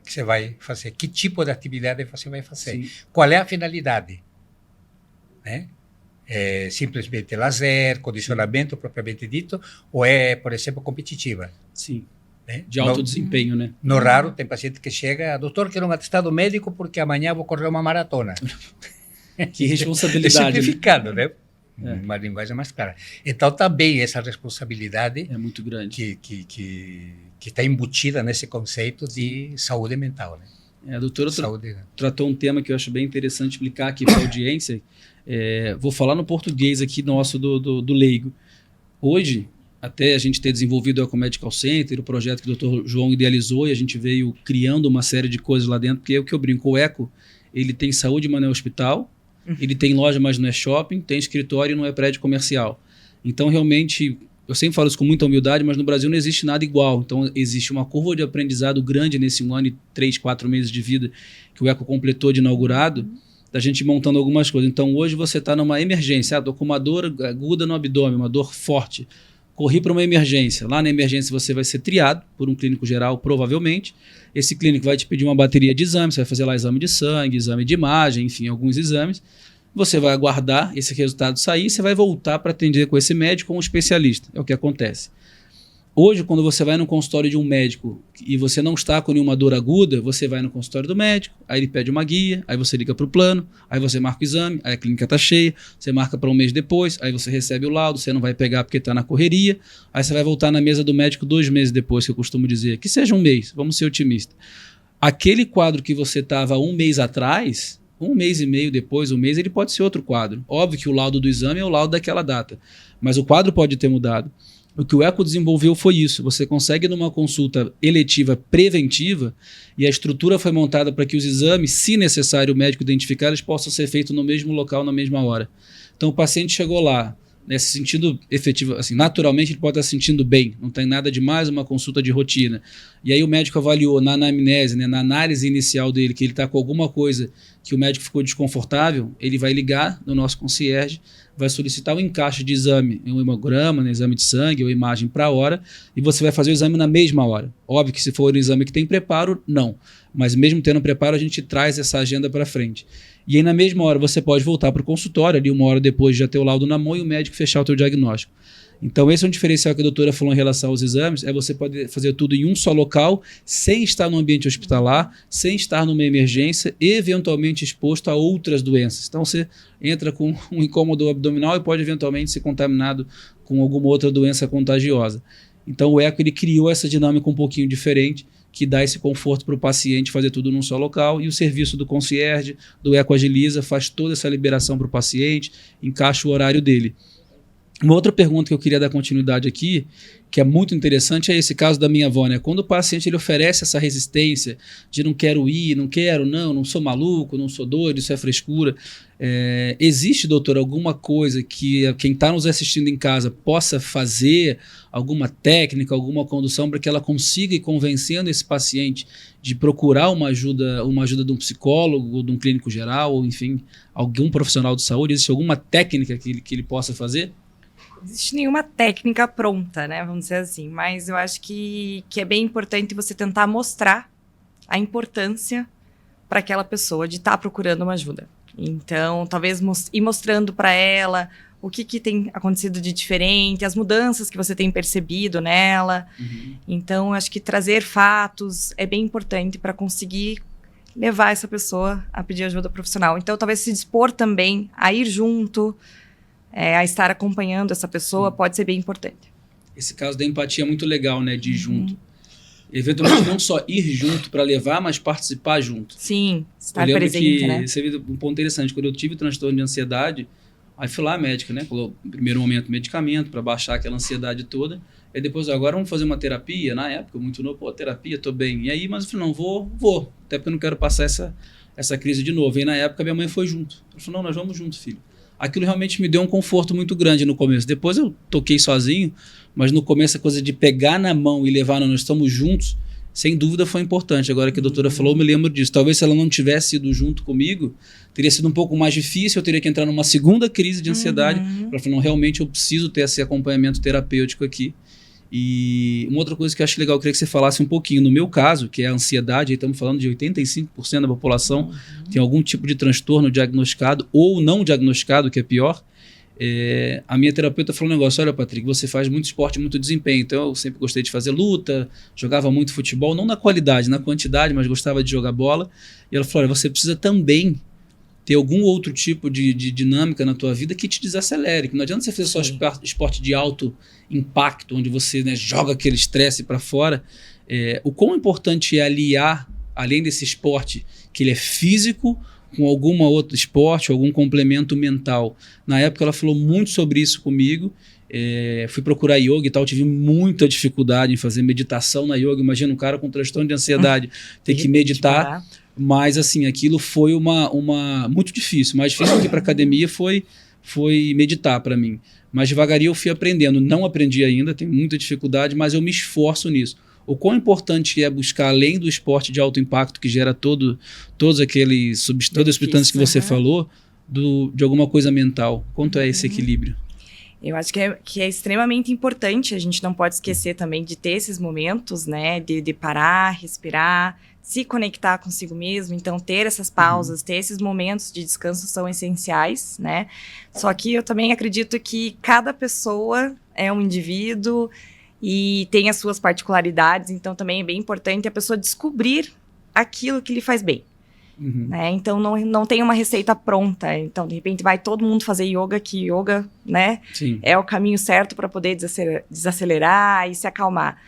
que você vai fazer? Que tipo de atividade você vai fazer? Qual é a finalidade? Né? É simplesmente lazer, condicionamento propriamente dito, ou é, por exemplo, competitiva? Né? De alto desempenho, né? No raro, tem paciente que chega, doutor, quero um atestado médico porque amanhã vou correr uma maratona. Que responsabilidade. É simplificado, né? Uma linguagem mais clara. Então, também essa responsabilidade é muito grande. Que está embutida nesse conceito de saúde mental, né? A doutora tratou um tema que eu acho bem interessante explicar aqui para a audiência. Vou falar no português aqui nosso do leigo. Hoje, até a gente ter desenvolvido o Ecomedical Center, o projeto que o Dr. João idealizou, e a gente veio criando uma série de coisas lá dentro, porque é o que eu brinco, o Eco, ele tem saúde, mas não é hospital, ele tem loja, mas não é shopping, tem escritório e não é prédio comercial. Então, realmente, eu sempre falo isso com muita humildade, mas no Brasil não existe nada igual. Então, existe uma curva de aprendizado grande nesse 1 ano e 3, 4 meses de vida que o Eco completou de inaugurado, da gente montando algumas coisas. Então, hoje você está numa emergência. Estou com uma dor aguda no abdômen, uma dor forte. Corri para uma emergência. Lá na emergência você vai ser triado por um clínico geral, provavelmente. Esse clínico vai te pedir uma bateria de exames. Você vai fazer lá exame de sangue, exame de imagem, enfim, alguns exames. Você vai aguardar esse resultado sair e você vai voltar para atender com esse médico ou um especialista. É o que acontece. Hoje, quando você vai no consultório de um médico e você não está com nenhuma dor aguda, você vai no consultório do médico, aí ele pede uma guia, aí você liga para o plano, aí você marca o exame, aí a clínica está cheia, você marca para um mês depois, aí você recebe o laudo, você não vai pegar porque está na correria, aí você vai voltar na mesa do médico 2 meses depois, que eu costumo dizer, que seja um mês, vamos ser otimistas. Aquele quadro que você estava 1 mês atrás, 1 mês e meio depois, 1 mês, ele pode ser outro quadro. Óbvio que o laudo do exame é o laudo daquela data, mas o quadro pode ter mudado. O que o Eco desenvolveu foi isso. Você consegue, numa consulta eletiva preventiva, e a estrutura foi montada para que os exames, se necessário o médico identificar, eles possam ser feitos no mesmo local, na mesma hora. Então o paciente chegou lá, nesse sentido efetivo, assim, naturalmente ele pode estar se sentindo bem, não tem nada demais, uma consulta de rotina. E aí o médico avaliou na anamnese, né, na análise inicial dele, que ele está com alguma coisa que o médico ficou desconfortável, ele vai ligar no nosso concierge, vai solicitar um encaixe de exame, um hemograma, um exame de sangue ou imagem para a hora, e você vai fazer o exame na mesma hora. Óbvio que se for um exame que tem preparo, não. Mas mesmo tendo preparo, a gente traz essa agenda para frente. E aí na mesma hora você pode voltar para o consultório, ali 1 hora depois de já ter o laudo na mão e o médico fechar o teu diagnóstico. Então esse é um diferencial que a doutora falou em relação aos exames, é você poder fazer tudo em um só local, sem estar no ambiente hospitalar, sem estar numa emergência, eventualmente exposto a outras doenças. Então você entra com um incômodo abdominal e pode eventualmente ser contaminado com alguma outra doença contagiosa. Então o Eco ele criou essa dinâmica um pouquinho diferente, que dá esse conforto para o paciente fazer tudo num só local, e o serviço do concierge, do Eco Agiliza, faz toda essa liberação para o paciente, encaixa o horário dele. Uma outra pergunta que eu queria dar continuidade aqui, que é muito interessante, é esse caso da minha avó, né? Quando o paciente ele oferece essa resistência de não quero ir, não sou maluco, não sou doido, isso é frescura. Existe, doutor, alguma coisa que quem está nos assistindo em casa possa fazer, alguma técnica, alguma condução para que ela consiga ir convencendo esse paciente de procurar uma ajuda de um psicólogo, de um clínico geral, ou enfim, algum profissional de saúde? Existe alguma técnica que ele possa fazer? Não existe nenhuma técnica pronta, né? Vamos dizer assim. Mas eu acho que é bem importante você tentar mostrar a importância para aquela pessoa de estar procurando uma ajuda. Então, talvez ir mostrando para ela o que tem acontecido de diferente, as mudanças que você tem percebido nela. Uhum. Então, eu acho que trazer fatos é bem importante para conseguir levar essa pessoa a pedir ajuda profissional. Então, talvez se dispor também a ir junto, a estar acompanhando essa pessoa, pode ser bem importante. Esse caso da empatia é muito legal, né? De ir junto. Eventualmente não só ir junto para levar, mas participar junto. Sim, estar presente, né? Você viu um ponto interessante. Quando eu tive transtorno de ansiedade, aí fui lá médica, né? Falou, no primeiro momento, medicamento para baixar aquela ansiedade toda. Aí depois, agora vamos fazer uma terapia. Na época, muito novo, terapia, tô bem. E aí, mas eu falei, não, vou. Até porque eu não quero passar essa crise de novo. E na época, minha mãe foi junto. Ela falou, não, nós vamos junto, filho. Aquilo realmente me deu um conforto muito grande no começo. Depois eu toquei sozinho, mas no começo a coisa de pegar na mão e levar, nós estamos juntos, sem dúvida foi importante. Agora que a doutora falou, eu me lembro disso. Talvez se ela não tivesse ido junto comigo, teria sido um pouco mais difícil, eu teria que entrar numa segunda crise de ansiedade. Ela falou, não, realmente eu preciso ter esse acompanhamento terapêutico aqui. E uma outra coisa que eu acho legal, eu queria que você falasse um pouquinho. No meu caso, que é a ansiedade, aí estamos falando de 85% da população tem algum tipo de transtorno diagnosticado ou não diagnosticado, que é pior. A minha terapeuta falou um negócio, olha, Patrick, você faz muito esporte, muito desempenho, então eu sempre gostei de fazer luta, jogava muito futebol, não na qualidade, na quantidade, mas gostava de jogar bola. E ela falou, olha, você precisa também ter algum outro tipo de dinâmica na tua vida que te desacelere, que não adianta você fazer só esporte de alto impacto, onde você, né, joga aquele estresse para fora. O quão importante é aliar, além desse esporte, que ele é físico, com algum outro esporte, algum complemento mental. Na época ela falou muito sobre isso comigo, fui procurar yoga e tal, tive muita dificuldade em fazer meditação na yoga. Imagina um cara com transtorno de ansiedade ter que meditar. Mas, assim, aquilo foi muito difícil. Mais difícil do que para academia foi meditar para mim. Mas devagarinho eu fui aprendendo. Não aprendi ainda, tenho muita dificuldade, mas eu me esforço nisso. O quão importante é buscar, além do esporte de alto impacto, que gera todas as substâncias que você falou, de alguma coisa mental. Quanto é esse equilíbrio? Eu acho que é extremamente importante. A gente não pode esquecer também de ter esses momentos, né? De parar, respirar, se conectar consigo mesmo. Então, ter essas pausas, ter esses momentos de descanso são essenciais, né? Só que eu também acredito que cada pessoa é um indivíduo e tem as suas particularidades, então também é bem importante a pessoa descobrir aquilo que lhe faz bem. Né? Então não tem uma receita pronta. Então, de repente, vai todo mundo fazer yoga, que yoga, né, é o caminho certo para poder desacelerar e se acalmar.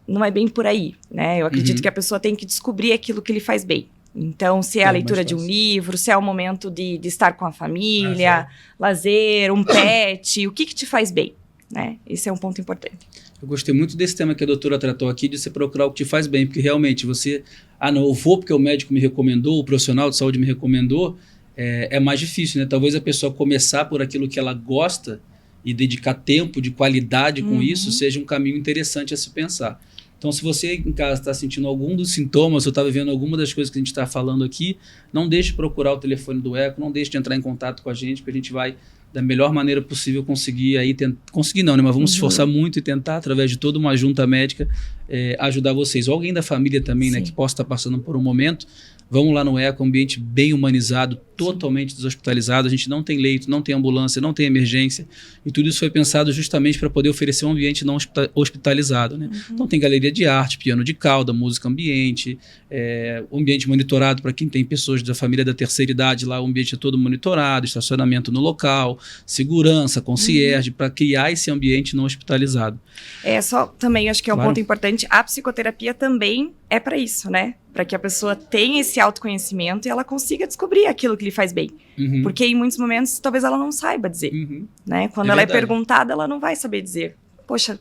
Não é bem por aí, né? Eu acredito que a pessoa tem que descobrir aquilo que lhe faz bem. Então, se é a leitura de um livro, se é o momento de estar com a família, lazer, um pet, o que te faz bem, né? Esse é um ponto importante. Eu gostei muito desse tema que a doutora tratou aqui, de você procurar o que te faz bem, porque realmente você, não, eu vou porque o médico me recomendou, o profissional de saúde me recomendou, é mais difícil, né? Talvez a pessoa começar por aquilo que ela gosta e dedicar tempo de qualidade com isso seja um caminho interessante a se pensar. Então, se você em casa está sentindo algum dos sintomas ou está vivendo alguma das coisas que a gente está falando aqui, não deixe de procurar o telefone do Eco, não deixe de entrar em contato com a gente, porque a gente vai, da melhor maneira possível, conseguir aí, conseguir não, né? Mas vamos se esforçar muito e tentar, através de toda uma junta médica, ajudar vocês. Ou alguém da família também, né, que possa estar passando por um momento. Vamos lá no Eco, ambiente bem humanizado, totalmente deshospitalizado. A gente não tem leito, não tem ambulância, não tem emergência. E tudo isso foi pensado justamente para poder oferecer um ambiente não hospitalizado, né? Então tem galeria de arte, piano de cauda, música ambiente, ambiente monitorado para quem tem pessoas da família da terceira idade lá, o ambiente é todo monitorado, estacionamento no local, segurança, concierge, para criar esse ambiente não hospitalizado. Só também acho que é um ponto importante, a psicoterapia também é para isso, né? Para que a pessoa tenha esse autoconhecimento e ela consiga descobrir aquilo que lhe faz bem. Porque em muitos momentos talvez ela não saiba dizer. Né? Quando ela é perguntada, ela não vai saber dizer. Poxa,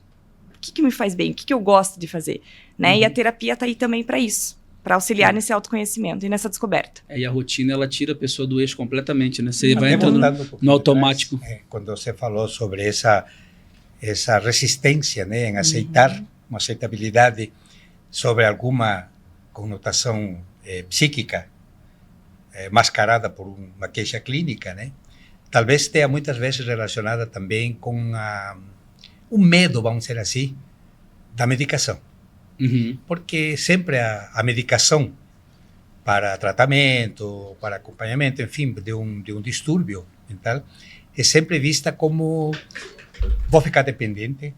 o que me faz bem? O que eu gosto de fazer? Né? E a terapia está aí também para isso. Para auxiliar nesse autoconhecimento e nessa descoberta. E a rotina, ela tira a pessoa do eixo completamente, né? Você vai entrando no automático. Quando você falou sobre essa resistência, né, em aceitar, uma aceitabilidade sobre alguma conotação psíquica mascarada por uma queixa clínica, né? Talvez esteja muitas vezes relacionada também com o medo, vamos dizer assim, da medicação. Porque sempre a medicação para tratamento, para acompanhamento, enfim, de um distúrbio mental, é sempre vista como vou ficar dependente,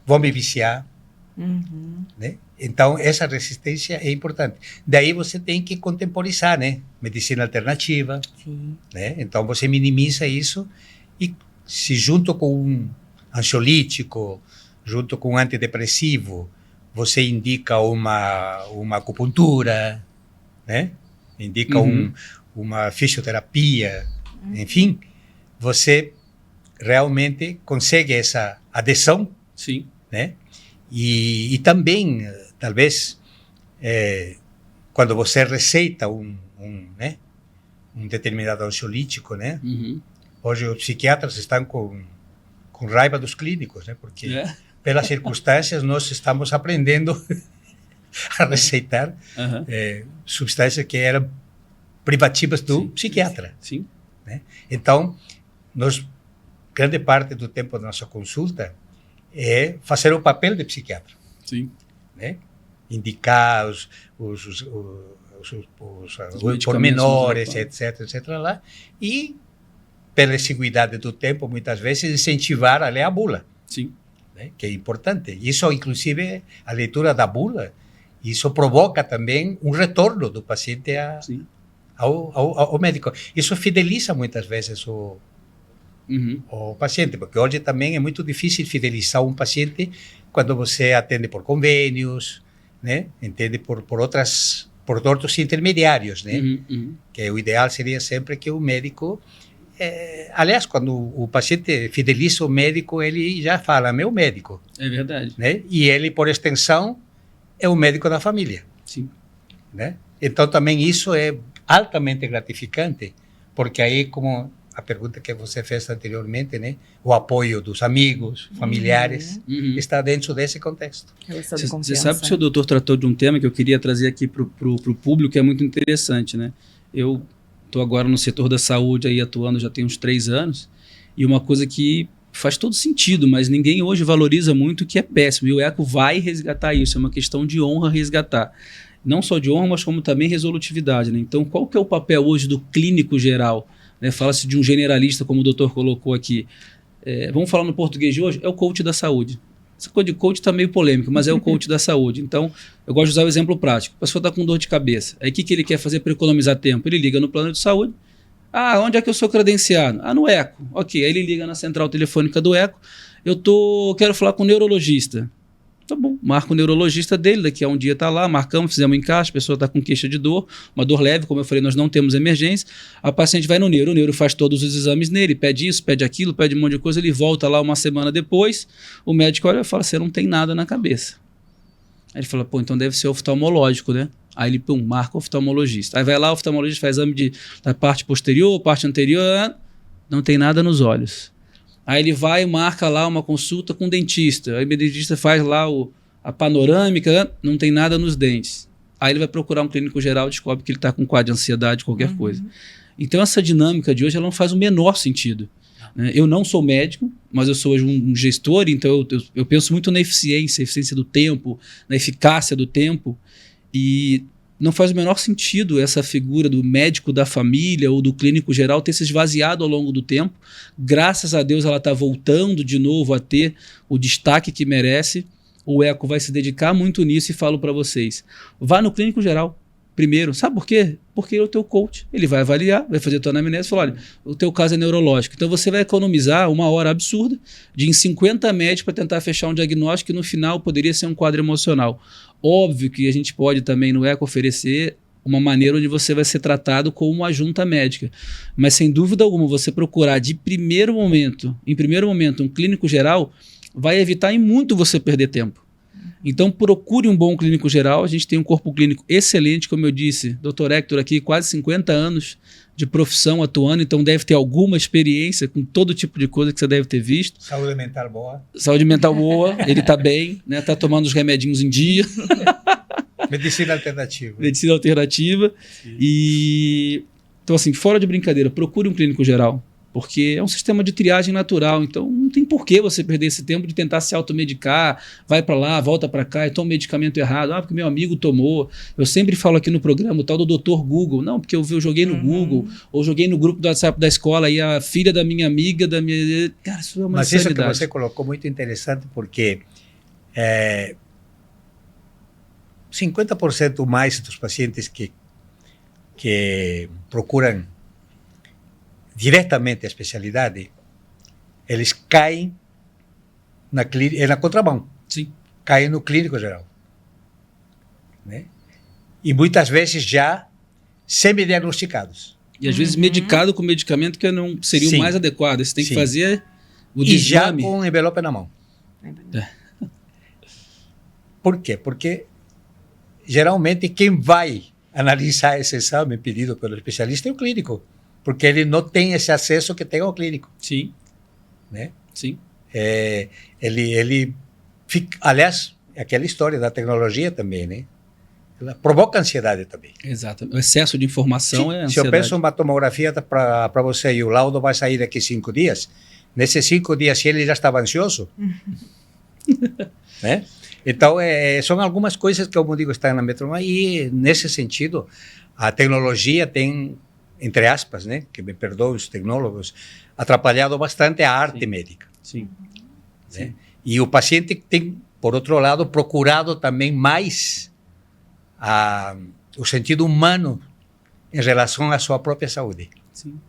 vou me viciar, né? Então, essa resistência é importante. Daí você tem que contemporizar, né? Medicina alternativa, né? Então, você minimiza isso e se junto com um ansiolítico, junto com um antidepressivo, você indica uma acupuntura, né? Indica uma fisioterapia, enfim, você realmente consegue essa adesão, né? E também, talvez, quando você receita um determinado ansiolítico, né? Hoje os psiquiatras estão com raiva dos clínicos, né? Porque pelas circunstâncias nós estamos aprendendo a receitar substâncias que eram privativas do psiquiatra. Né? Então, grande parte do tempo da nossa consulta é fazer o papel de psiquiatra. Né? Indicar os pormenores, etc. lá, e, pela exiguidade do tempo, muitas vezes, incentivar a ler a bula. Né? Que é importante. Isso, inclusive, a leitura da bula, isso provoca também um retorno do paciente ao médico. Isso fideliza muitas vezes o paciente, porque hoje também é muito difícil fidelizar um paciente quando você atende por convênios, né? Entende por outros intermediários, né? Que o ideal seria sempre que o médico, aliás, quando o paciente fideliza o médico, ele já fala, meu médico. É verdade. Né? E ele, por extensão, é o médico da família. Né? Então, também isso é altamente gratificante, porque aí, como a pergunta que você fez anteriormente, né? O apoio dos amigos, familiares, está dentro desse contexto. Você sabe que o seu doutor tratou de um tema que eu queria trazer aqui para o público, que é muito interessante, né? Eu estou agora no setor da saúde, aí atuando já tem uns 3 anos, e uma coisa que faz todo sentido, mas ninguém hoje valoriza muito, que é péssimo, e o Eco vai resgatar isso, é uma questão de honra resgatar. Não só de honra, mas como também resolutividade, né? Então, qual que é o papel hoje do clínico geral? Né? Fala-se de um generalista, como o doutor colocou aqui. Vamos falar no português de hoje? É o coach da saúde. Essa coisa de coach está meio polêmica, mas é o coach da saúde. Então, eu gosto de usar o exemplo prático. A pessoa está com dor de cabeça. Aí o que ele quer fazer para economizar tempo? Ele liga no plano de saúde. Ah, onde é que eu sou credenciado? Ah, no Eco. Ok, aí ele liga na central telefônica do Eco. Quero falar com o neurologista. Tá bom, marca o neurologista dele, daqui a um dia tá lá, marcamos, fizemos um encaixe, a pessoa está com queixa de dor, uma dor leve, como eu falei, nós não temos emergência, a paciente vai no o neuro faz todos os exames nele, pede isso, pede aquilo, pede um monte de coisa, ele volta lá uma semana depois, o médico olha e fala, você não tem nada na cabeça. Aí ele fala, pô, então deve ser oftalmológico, né? Aí ele, marca o oftalmologista. Aí vai lá, o oftalmologista faz exame da parte posterior, parte anterior, não tem nada nos olhos. Aí ele vai e marca lá uma consulta com o dentista. Aí o dentista faz lá a panorâmica, não tem nada nos dentes. Aí ele vai procurar um clínico geral e descobre que ele está com quadro de ansiedade, qualquer coisa. Então essa dinâmica de hoje ela não faz o menor sentido. Eu não sou médico, mas eu sou hoje um gestor, então eu penso muito na eficiência do tempo, na eficácia do tempo. E não faz o menor sentido essa figura do médico da família ou do clínico geral ter se esvaziado ao longo do tempo. Graças a Deus ela está voltando de novo a ter o destaque que merece. O Eco vai se dedicar muito nisso e falo para vocês. Vá no clínico geral primeiro. Sabe por quê? Porque ele é o teu coach. Ele vai avaliar, vai fazer a tua anamnese e falar, olha, o teu caso é neurológico. Então você vai economizar uma hora absurda de em 50 médicos para tentar fechar um diagnóstico que no final poderia ser um quadro emocional. Óbvio que a gente pode também no Eco oferecer uma maneira onde você vai ser tratado como uma junta médica. Mas sem dúvida alguma, você procurar em primeiro momento, um clínico geral, vai evitar em muito você perder tempo. Então procure um bom clínico geral, a gente tem um corpo clínico excelente, como eu disse, Dr. Hector aqui, quase 50 anos de profissão atuando, então deve ter alguma experiência com todo tipo de coisa que você deve ter visto. Saúde mental boa. Saúde mental boa, ele está bem, né? Tá tomando os remedinhos em dia. Medicina alternativa. Medicina alternativa. E então assim, fora de brincadeira, procure um clínico geral. Porque é um sistema de triagem natural, então não tem por que você perder esse tempo de tentar se automedicar, vai para lá, volta para cá e toma o medicamento errado, porque meu amigo tomou. Eu sempre falo aqui no programa o tal do Dr. Google, não, porque eu joguei no Google, ou joguei no grupo do WhatsApp da escola e a filha da minha amiga, Cara, isso é uma Mas insanidade. isso que você colocou muito interessante, porque 50% mais dos pacientes que procuram diretamente a especialidade, eles caem na contramão. Sim. Caem no clínico geral. Né? E muitas vezes já semi-diagnosticados. E às vezes medicado com medicamento que não seria o mais adequado. Você tem que fazer o desmame. E já desmame. com o envelope na mão. Por quê? Porque geralmente quem vai analisar esse exame pedido pelo especialista é o clínico. Porque ele não tem esse acesso que tem ao clínico. Sim. Né? Sim. Ele fica, aliás, aquela história da tecnologia também, né? Ela provoca ansiedade também. Exato. O excesso de informação é ansiedade. Se eu peço uma tomografia para você e o laudo vai sair daqui 5 dias, nesses 5 dias, se ele já estava ansioso, né? Então, são algumas coisas que, como digo, estão na metroma e, nesse sentido, a tecnologia tem, entre aspas, né, que me perdoem os tecnólogos, atrapalhado bastante a arte médica. Sim. Né? Sim. E o paciente tem, por outro lado, procurado também mais o sentido humano em relação à sua própria saúde. Sim.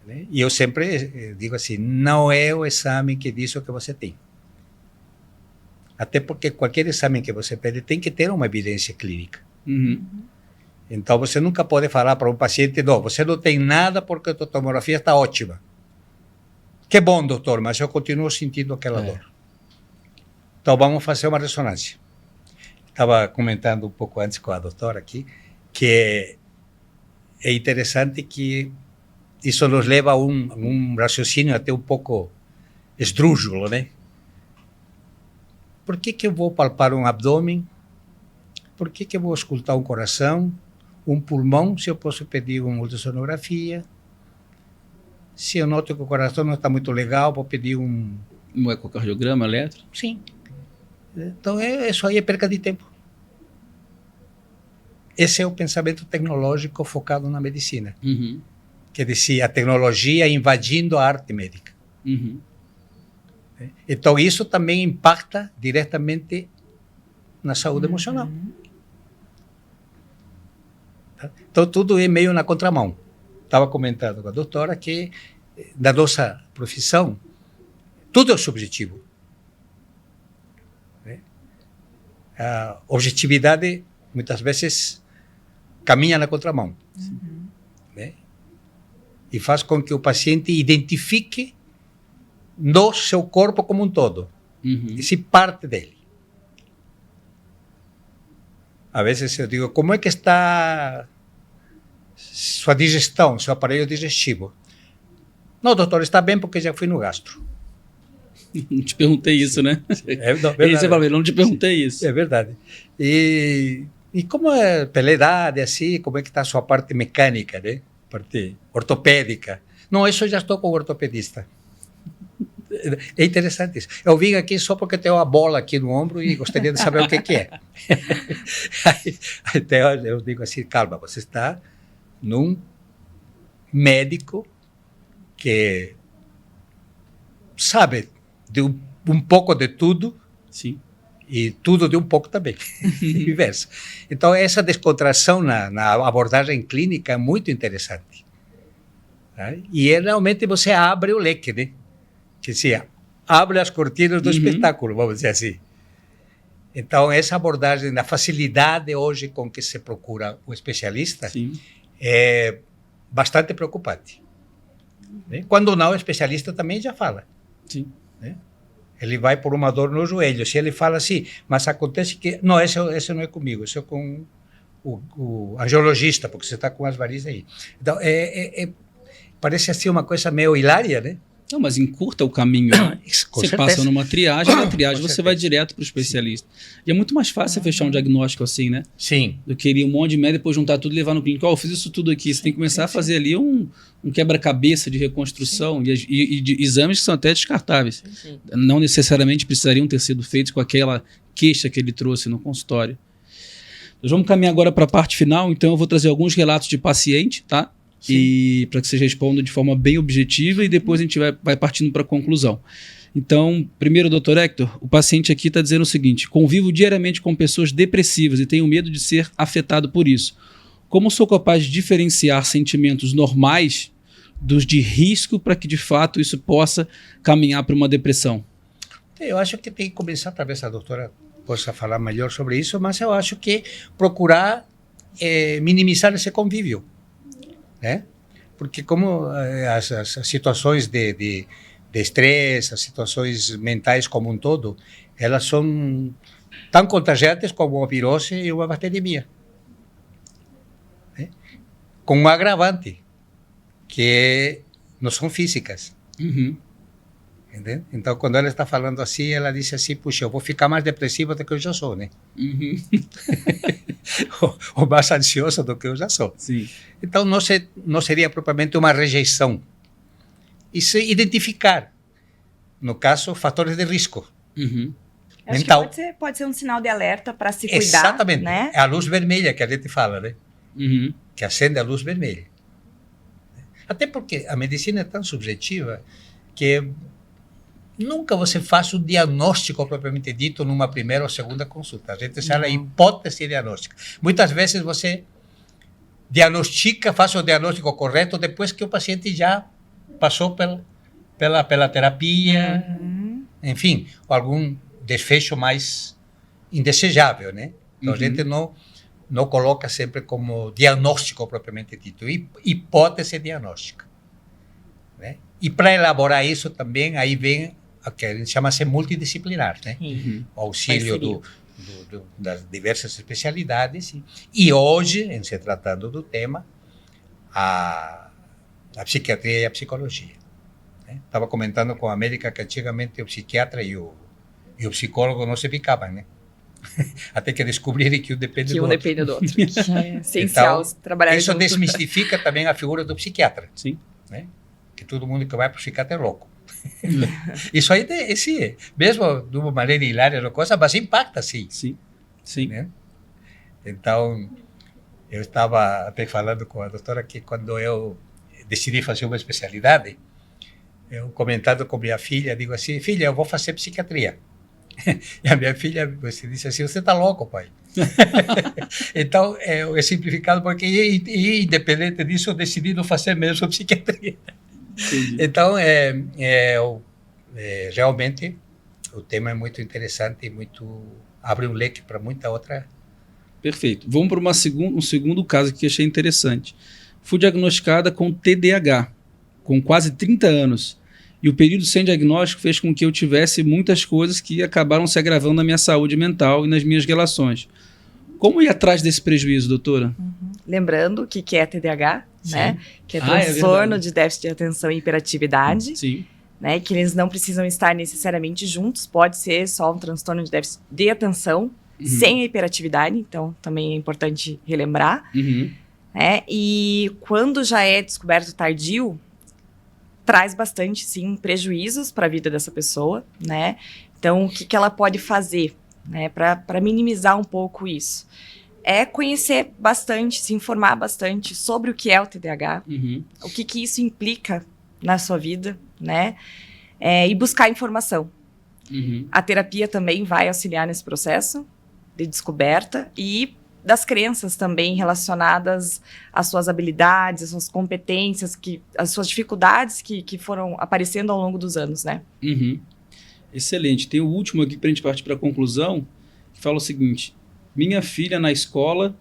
Né? E eu sempre digo assim, não é o exame que diz o que você tem. Até porque qualquer exame que você pede tem que ter uma evidência clínica. Uhum. Então, você nunca pode falar para um paciente, não, você não tem nada porque a tua tomografia está ótima. Que bom, doutor, mas eu continuo sentindo aquela dor. Então, vamos fazer uma ressonância. Estava comentando um pouco antes com a doutora aqui, que é interessante que isso nos leva a um raciocínio até um pouco esdrúxulo, né? Por que eu vou palpar um abdômen? Por que eu vou escutar um coração? Um pulmão, se eu posso pedir uma ultrassonografia. Se eu noto que o coração não está muito legal, vou pedir um ecocardiograma elétrico? Sim. Então, isso aí é perca de tempo. Esse é o pensamento tecnológico focado na medicina. Uhum. Quer dizer, a tecnologia invadindo a arte médica. Uhum. Então, isso também impacta diretamente na saúde emocional. Tá? Então, tudo é meio na contramão. Estava comentando com a doutora que, da nossa profissão, tudo é subjetivo. A objetividade, muitas vezes, caminha na contramão. Né? E faz com que o paciente identifique no seu corpo como um todo. E se parte dele. Às vezes eu digo, como é que está sua digestão, seu aparelho digestivo? Não, doutor, está bem porque já fui no gastro. Não te perguntei isso, né? É verdade. E você fala, não te perguntei isso. É verdade. E como é pela idade, assim, como é que está a sua parte mecânica, né? Parte ortopédica? Não, isso eu já estou com o ortopedista. É interessante isso. Eu vim aqui só porque tenho uma bola aqui no ombro e gostaria de saber o que é. Então eu digo assim, calma, você está num médico que sabe de um pouco de tudo. Sim. E tudo de um pouco também, inverso. Então, essa descontração na abordagem clínica é muito interessante. Né? E realmente você abre o leque, né? Que se abre as cortinas do espetáculo, vamos dizer assim. Então, essa abordagem da facilidade hoje com que se procura um especialista é bastante preocupante. Né? Quando não, o especialista também já fala. Sim. Né? Ele vai por uma dor no joelho. Se ele fala assim, mas acontece que... Não, esse não é comigo, esse é com o angiologista, porque você está com as varizes aí. Então, parece assim uma coisa meio hilária, né? Não, mas encurta o caminho. Né? Você passa numa triagem, na triagem você vai direto para o especialista. Sim. E é muito mais fácil fechar um diagnóstico assim, né? Sim. Do que ir um monte de médico, depois juntar tudo e levar no clínico. Eu fiz isso tudo aqui. Você tem que começar a fazer ali um quebra-cabeça de reconstrução e de exames que são até descartáveis. Sim. Não necessariamente precisariam ter sido feitos com aquela queixa que ele trouxe no consultório. Nós vamos caminhar agora para a parte final, então eu vou trazer alguns relatos de paciente, tá? Sim. E para que vocês respondam de forma bem objetiva e depois a gente vai partindo para a conclusão. Então, primeiro, doutor Hector, o paciente aqui está dizendo o seguinte: convivo diariamente com pessoas depressivas e tenho medo de ser afetado por isso. Como sou capaz de diferenciar sentimentos normais dos de risco para que, de fato, isso possa caminhar para uma depressão? Eu acho que tem que começar, talvez a doutora possa falar melhor sobre isso, mas eu acho que procurar minimizar esse convívio. Né? Porque como as situações de estresse, as situações mentais como um todo, elas são tão contagiantes como uma virose e uma bacteremia. Né? Com um agravante, que não são físicas. Entende? Então, quando ela está falando assim, ela diz assim, puxa, eu vou ficar mais depressiva do que eu já sou, né? Ou mais ansiosa do que eu já sou. Sim. Então, não seria propriamente uma rejeição. E se identificar, no caso, fatores de risco. Acho mental. Que pode ser um sinal de alerta para se cuidar. Exatamente. Né? É a luz vermelha que a gente fala, né? Que acende a luz vermelha. Até porque a medicina é tão subjetiva que nunca você faz o diagnóstico propriamente dito numa primeira ou segunda consulta. A gente fala hipótese diagnóstica. Muitas vezes você diagnostica, faz o diagnóstico correto depois que o paciente já passou pela terapia, enfim, algum desfecho mais indesejável, né? Então a gente não coloca sempre como diagnóstico propriamente dito, hipótese diagnóstica. Né? E para elaborar isso também, aí vem o que a gente chama-se multidisciplinar, né? O auxílio das diversas especialidades. E hoje, em se tratando do tema, a psiquiatria e a psicologia. Estava comentando com a médica que antigamente o psiquiatra e o psicólogo não se ficavam, né? Até que descobrirem que um depende do outro. Depende do outro. Que é essencial então, trabalhar isso junto. Desmistifica também a figura do psiquiatra. Sim. Né? Que todo mundo que vai para o psiquiatra é louco. Isso aí, mesmo de uma maneira hilária ou coisa, mas impacta, sim. Sim. Né? Então, eu estava até falando com a doutora que quando eu decidi fazer uma especialidade, eu comentando com minha filha, digo assim, filha, eu vou fazer psiquiatria. E a minha filha você disse assim, você está louco, pai. Então, é simplificado porque, independente disso, eu decidi não fazer mesmo psiquiatria. Entendi. Então, realmente, o tema é muito interessante e abre um leque para muita outra. Perfeito. Vamos para um segundo caso que eu achei interessante. Fui diagnosticada com TDAH, com quase 30 anos. E o período sem diagnóstico fez com que eu tivesse muitas coisas que acabaram se agravando na minha saúde mental e nas minhas relações. Como ir atrás desse prejuízo, doutora? Lembrando o que é TDAH, né? Que é transtorno de déficit de atenção e hiperatividade. Sim. Né? Que eles não precisam estar necessariamente juntos, pode ser só um transtorno de déficit de atenção, sem a hiperatividade, então também é importante relembrar. Né? E quando já é descoberto tardio, traz bastante, sim, prejuízos para a vida dessa pessoa, né? Então, o que ela pode fazer, né, para minimizar um pouco isso? É conhecer bastante, se informar bastante sobre o que é o TDAH, o que isso implica na sua vida, né? E buscar informação. A terapia também vai auxiliar nesse processo de descoberta e das crenças também relacionadas às suas habilidades, às suas competências, as suas dificuldades que foram aparecendo ao longo dos anos, né? Excelente. Tem o último aqui para a gente partir para a conclusão, que fala o seguinte: minha filha na escola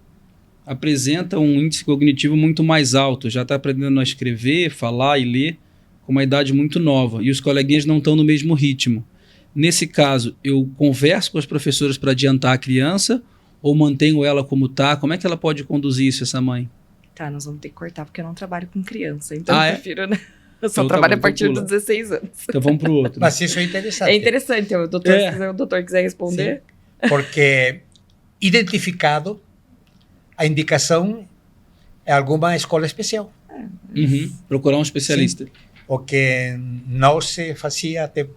apresenta um índice cognitivo muito mais alto, já está aprendendo a escrever, falar e ler com uma idade muito nova, e os coleguinhas não estão no mesmo ritmo. Nesse caso, eu converso com as professoras para adiantar a criança ou mantenho ela como está? Como é que ela pode conduzir isso, essa mãe? Tá, nós vamos ter que cortar, porque eu não trabalho com criança, então eu prefiro, né? Eu só então, trabalho a partir dos 16 anos. Então vamos para o outro. Mas isso é interessante. É interessante, se o doutor quiser responder. Sim, porque identificado, a indicação é alguma escola especial. Procurar um especialista. Sim. O que não se fazia até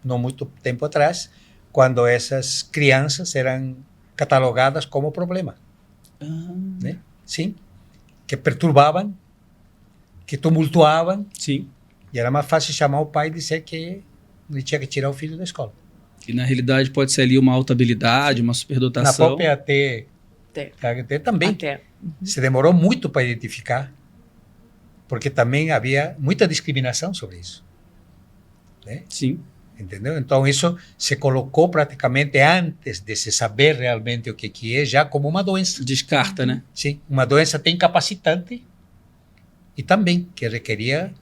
não muito tempo atrás, quando essas crianças eram catalogadas como problema. Né? Sim. Que perturbavam, que tumultuavam. Sim. E era mais fácil chamar o pai e dizer que ele tinha que tirar o filho da escola. E na realidade pode ser ali uma alta habilidade, uma superdotação. Na própria AT também. Se demorou muito para identificar, porque também havia muita discriminação sobre isso. Né? Sim. Entendeu? Então isso se colocou praticamente antes de se saber realmente o que é, já como uma doença. Descarta, né? Sim, uma doença até incapacitante e também que requeria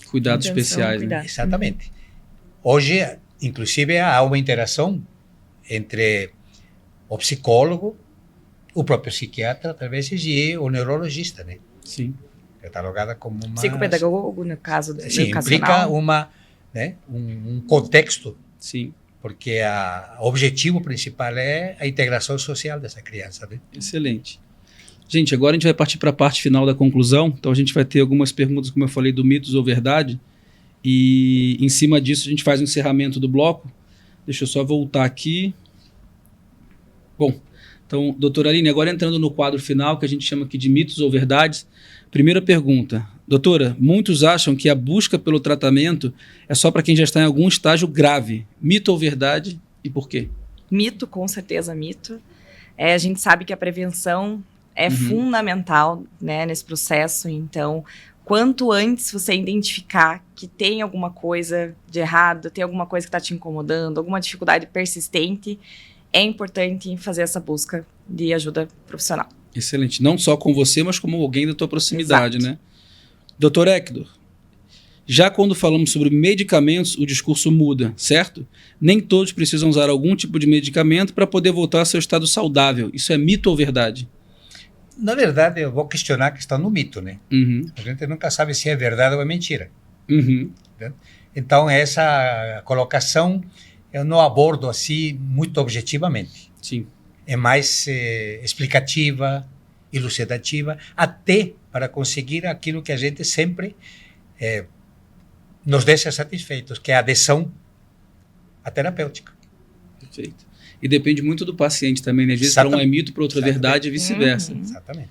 cuidados especiais. Né? Exatamente. Hoje, inclusive, há uma interação entre o psicólogo, o próprio psiquiatra, através e o neurologista, né? Sim. Catalogada como uma... Psicopedagogo, no caso do sim, implica um contexto. Sim. Porque o objetivo principal é a integração social dessa criança. Né? Excelente. Gente, agora a gente vai partir para a parte final da conclusão. Então a gente vai ter algumas perguntas, como eu falei, do mitos ou verdade. E em cima disso a gente faz o encerramento do bloco. Deixa eu só voltar aqui. Bom, então, doutora Aline, agora entrando no quadro final, que a gente chama aqui de mitos ou verdades. Primeira pergunta. Doutora, muitos acham que a busca pelo tratamento é só para quem já está em algum estágio grave. Mito ou verdade e por quê? Mito, com certeza mito. A gente sabe que a prevenção é fundamental, né, nesse processo. Então, quanto antes você identificar que tem alguma coisa de errado, tem alguma coisa que está te incomodando, alguma dificuldade persistente, é importante fazer essa busca de ajuda profissional. Excelente. Não só com você, mas como alguém da tua proximidade, né? Doutor Hector, já quando falamos sobre medicamentos, o discurso muda, certo? Nem todos precisam usar algum tipo de medicamento para poder voltar ao seu estado saudável. Isso é mito ou verdade? Na verdade, eu vou questionar a questão do mito, né? A gente nunca sabe se é verdade ou é mentira. Então, essa colocação eu não abordo assim muito objetivamente. Sim. É mais explicativa, elucidativa, até para conseguir aquilo que a gente sempre nos deixa satisfeitos, que é a adesão à terapêutica. Perfeito. E depende muito do paciente também, né? Às vezes para um é mito, para outro é verdade e vice-versa. Exatamente.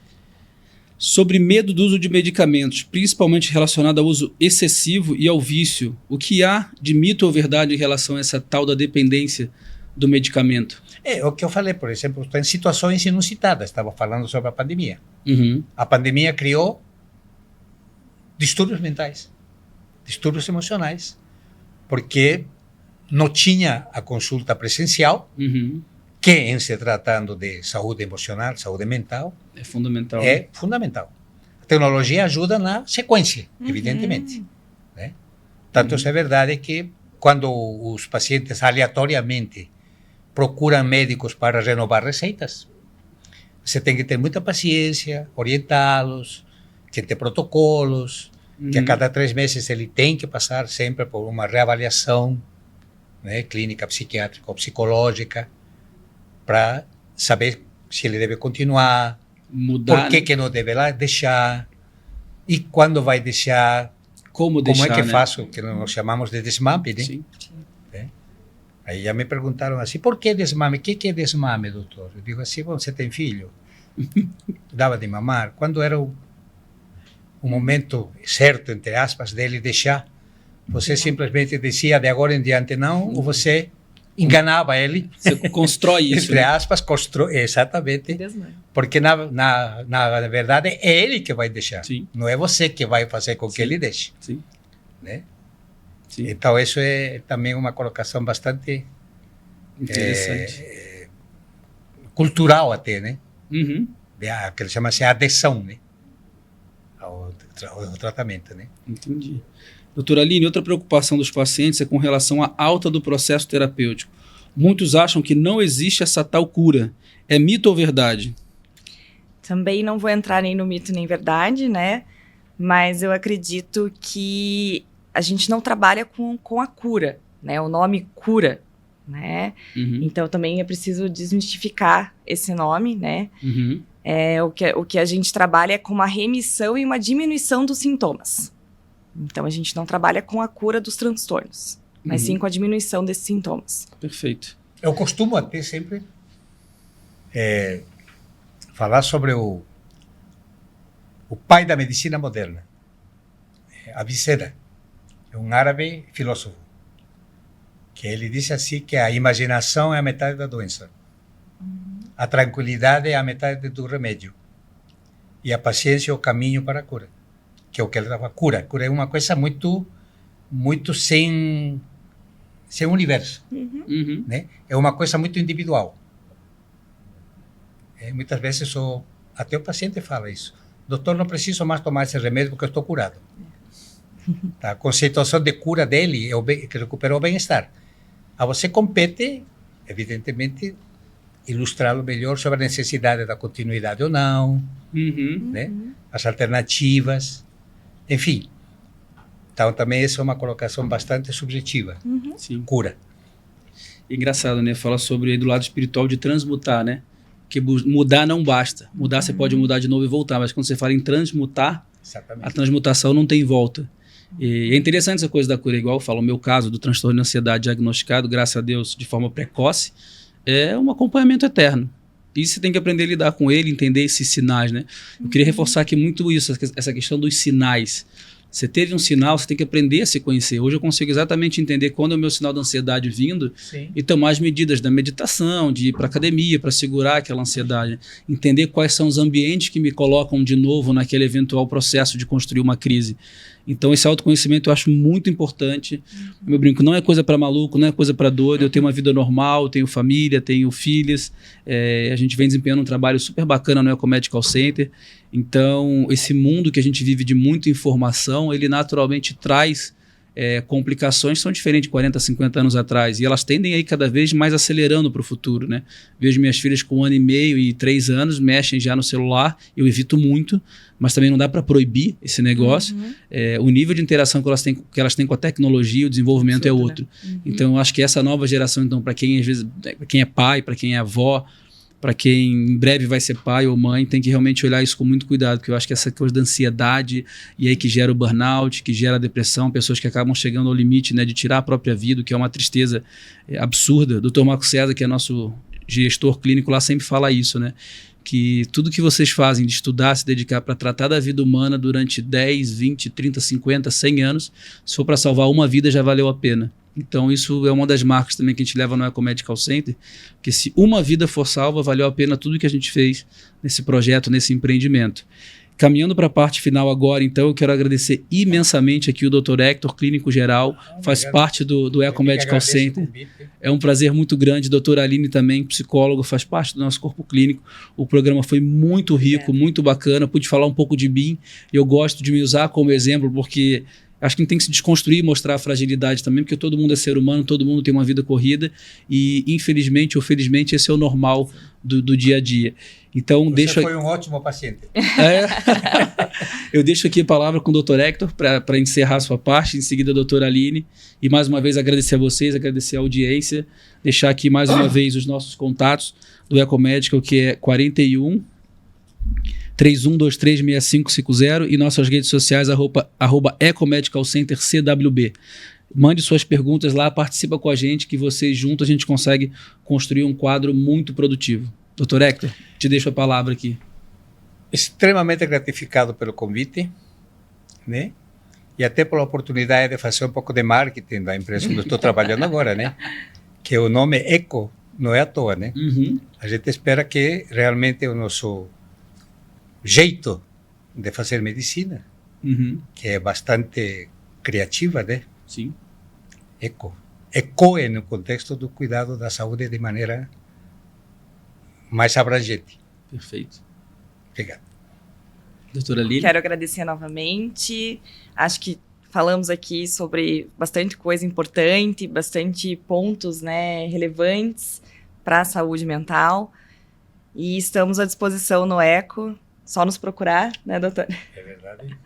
Sobre medo do uso de medicamentos, principalmente relacionado ao uso excessivo e ao vício, o que há de mito ou verdade em relação a essa tal da dependência do medicamento? É o que eu falei, por exemplo, está em situações inusitadas. Estava falando sobre a pandemia. Uhum. A pandemia criou distúrbios mentais, distúrbios emocionais, porque não tinha a consulta presencial, Uhum. que em se tratando de saúde emocional, saúde mental, É fundamental. é fundamental. A tecnologia ajuda na sequência, evidentemente. Né? Tanto isso é verdade que quando os pacientes aleatoriamente procuram médicos para renovar receitas, você tem que ter muita paciência, orientá-los, tem que ter protocolos, que a cada 3 meses ele tem que passar sempre por uma reavaliação, né, clínica, psiquiátrica ou psicológica, para saber se ele deve continuar, Mudar, por que não deve lá deixar, e quando vai deixar, como deixar, como é que né? faço, que nós chamamos de desmame, né? Sim. Aí já me perguntaram assim, por que desmame? O que é desmame, doutor? Eu digo assim, bom, você tem filho? Dava de mamar. Quando era o momento certo, entre aspas, dele deixar, você simplesmente dizia de agora em diante não, ou você enganava ele. Você constrói isso. Entre aspas, exatamente. Desmame. Porque na verdade é ele que vai deixar. Sim. Não é você que vai fazer com que ele deixe. Sim. Né? Sim. Então isso é também uma colocação bastante Interessante. cultural até, né? Uhum. Que ele chama-se adesão, né? Ao tratamento, né? Entendi. Doutora Aline, outra preocupação dos pacientes é com relação à alta do processo terapêutico. Muitos acham que não existe essa tal cura. É mito ou verdade? Também não vou entrar nem no mito nem verdade, né? Mas eu acredito que a gente não trabalha com a cura, né? O nome cura, né? Uhum. Então também é preciso desmistificar esse nome, né? Uhum. O que a gente trabalha é com uma remissão e uma diminuição dos sintomas. Então a gente não trabalha com a cura dos transtornos, mas sim com a diminuição desses sintomas. Perfeito. Eu costumo até sempre falar sobre o pai da medicina moderna, Avicena, é um árabe filósofo, que ele disse assim que a imaginação é a metade da doença, a tranquilidade é a metade do remédio e a paciência é o caminho para a cura, que é o que ele dava. Cura é uma coisa muito sem universo, Uhum. né? É uma coisa muito individual. Muitas vezes até o paciente fala isso. Doutor, não preciso mais tomar esse remédio porque eu estou curado. A conceituação de cura dele é que recuperou o bem-estar. A você compete, evidentemente, ilustrá-lo melhor sobre a necessidade da continuidade ou não, Uhum. né? As alternativas, enfim. Então, também essa é uma colocação bastante subjetiva. Sim. Cura. Engraçado, né? Fala sobre aí do lado espiritual de transmutar, né? Que mudar não basta. Mudar você pode mudar de novo e voltar, mas quando você fala em transmutar, a Exatamente. transmutação não tem volta. E é interessante essa coisa da cura, igual eu falo, o meu caso do transtorno de ansiedade diagnosticado, graças a Deus, de forma precoce, é um acompanhamento eterno. E você tem que aprender a lidar com ele, entender esses sinais, né? Eu queria reforçar aqui muito isso, essa questão dos sinais. Você teve um sinal, você tem que aprender a se conhecer. Hoje eu consigo exatamente entender quando é o meu sinal da ansiedade vindo Sim. e tomar as medidas da meditação, de ir para academia para segurar aquela ansiedade. Entender quais são os ambientes que me colocam de novo naquele eventual processo de construir uma crise. Então esse autoconhecimento eu acho muito importante. Eu brinco, não é coisa para maluco, não é coisa para doido. Eu tenho uma vida normal, tenho família, tenho filhas. A gente vem desempenhando um trabalho super bacana no Ecomedical Center. Então, esse mundo que a gente vive de muita informação, ele naturalmente traz complicações que são diferentes de 40, 50 anos atrás. E elas tendem aí cada vez mais acelerando para o futuro, né? Vejo minhas filhas com 1 ano e meio e 3 anos, mexem já no celular. Eu evito muito, mas também não dá para proibir esse negócio. O nível de interação que elas têm com a tecnologia, o desenvolvimento é outro. Né? Então, eu acho que essa nova geração, então, para quem às vezes, quem é pai, para quem é avó, para quem em breve vai ser pai ou mãe, tem que realmente olhar isso com muito cuidado, porque eu acho que essa coisa da ansiedade e aí que gera o burnout, que gera a depressão, pessoas que acabam chegando ao limite, né, de tirar a própria vida, o que é uma tristeza absurda. O Dr. Marco César, que é nosso gestor clínico lá, sempre fala isso, né? que tudo que vocês fazem de estudar, se dedicar para tratar da vida humana durante 10, 20, 30, 50, 100 anos, se for para salvar uma vida, já valeu a pena. Então, isso é uma das marcas também que a gente leva no Eco Medical Center, que se uma vida for salva, valeu a pena tudo que a gente fez nesse projeto, nesse empreendimento. Caminhando para a parte final agora, então, eu quero agradecer imensamente aqui o Dr. Hector, clínico geral, faz parte do Eco Medical Center. É um prazer muito grande. Doutora Aline também, psicóloga, faz parte do nosso corpo clínico. O programa foi muito rico, muito bacana. Pude falar um pouco de mim. Eu gosto de me usar como exemplo, porque acho que a gente tem que se desconstruir e mostrar a fragilidade também, porque todo mundo é ser humano, todo mundo tem uma vida corrida e, infelizmente ou felizmente, esse é o normal do dia a dia. Então, Você foi um ótimo paciente. Eu deixo aqui a palavra com o Dr. Hector para encerrar a sua parte, em seguida a doutora Aline. E mais uma vez agradecer a vocês, agradecer a audiência, deixar aqui mais uma vez os nossos contatos do Eco Medical, que é 41 31236550 e nossas redes sociais @, Eco Medical Center CWB. Mande suas perguntas lá, participa com a gente, que vocês juntos a gente consegue construir um quadro muito produtivo. Dr. Hector, te deixo a palavra aqui. Extremamente gratificado pelo convite, né? E até pela oportunidade de fazer um pouco de marketing da empresa onde eu estou trabalhando agora, né? Que o nome Eco não é à toa, né? Uhum. A gente espera que realmente o nosso jeito de fazer medicina, que é bastante criativa, né? Sim. Ecoe no contexto do cuidado da saúde de maneira mais abrangente. Perfeito. Obrigado. Doutora Lili? Quero agradecer novamente. Acho que falamos aqui sobre bastante coisa importante, bastante pontos, né, relevantes para a saúde mental. E estamos à disposição no Eco. Só nos procurar, né, doutor? É verdade.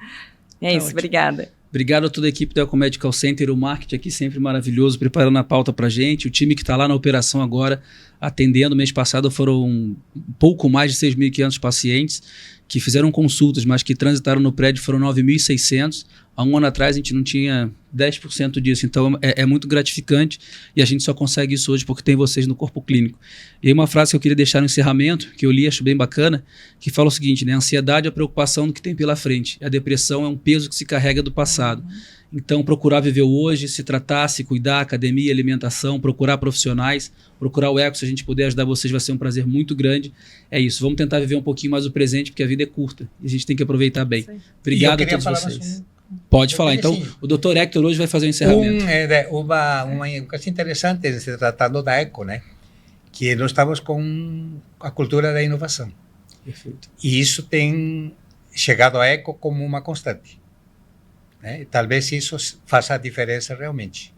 É isso, ótimo. Obrigada. Obrigado a toda a equipe do Eco Medical Center, o marketing aqui sempre maravilhoso, preparando a pauta para a gente, o time que está lá na operação agora, atendendo. Mês passado foram um pouco mais de 6.500 pacientes que fizeram consultas, mas que transitaram no prédio foram 9.600. Há um ano atrás a gente não tinha 10% disso, então é muito gratificante e a gente só consegue isso hoje porque tem vocês no corpo clínico. E aí uma frase que eu queria deixar no encerramento, que eu li, acho bem bacana, que fala o seguinte, né? A ansiedade é a preocupação do que tem pela frente, a depressão é um peso que se carrega do passado. Então procurar viver o hoje, se tratar, se cuidar, academia, alimentação, procurar profissionais, procurar o Eco, se a gente puder ajudar vocês vai ser um prazer muito grande. É isso, vamos tentar viver um pouquinho mais o presente porque a vida é curta e a gente tem que aproveitar bem. Obrigado a todos vocês. Pode falar. Então, o Dr. Hector hoje vai fazer o encerramento. Uma coisa interessante se tratando da Eco, né? Que nós estamos com a cultura da inovação. Perfeito. E isso tem chegado à Eco como uma constante. Né? E talvez isso faça a diferença realmente.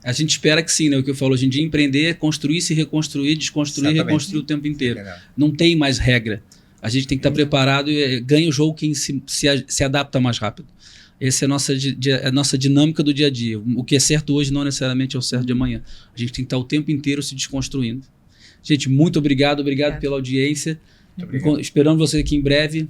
A gente espera que sim, né? O que eu falo hoje em dia, empreender, construir, se reconstruir, desconstruir, Exatamente. reconstruir o tempo inteiro. Não tem mais regra. A gente tem que estar preparado e ganha o jogo quem se adapta mais rápido. Essa é a nossa dinâmica do dia a dia. O que é certo hoje não necessariamente é o certo de amanhã. A gente tem que estar o tempo inteiro se desconstruindo. Gente, muito obrigado pela audiência. Esperando você aqui em breve.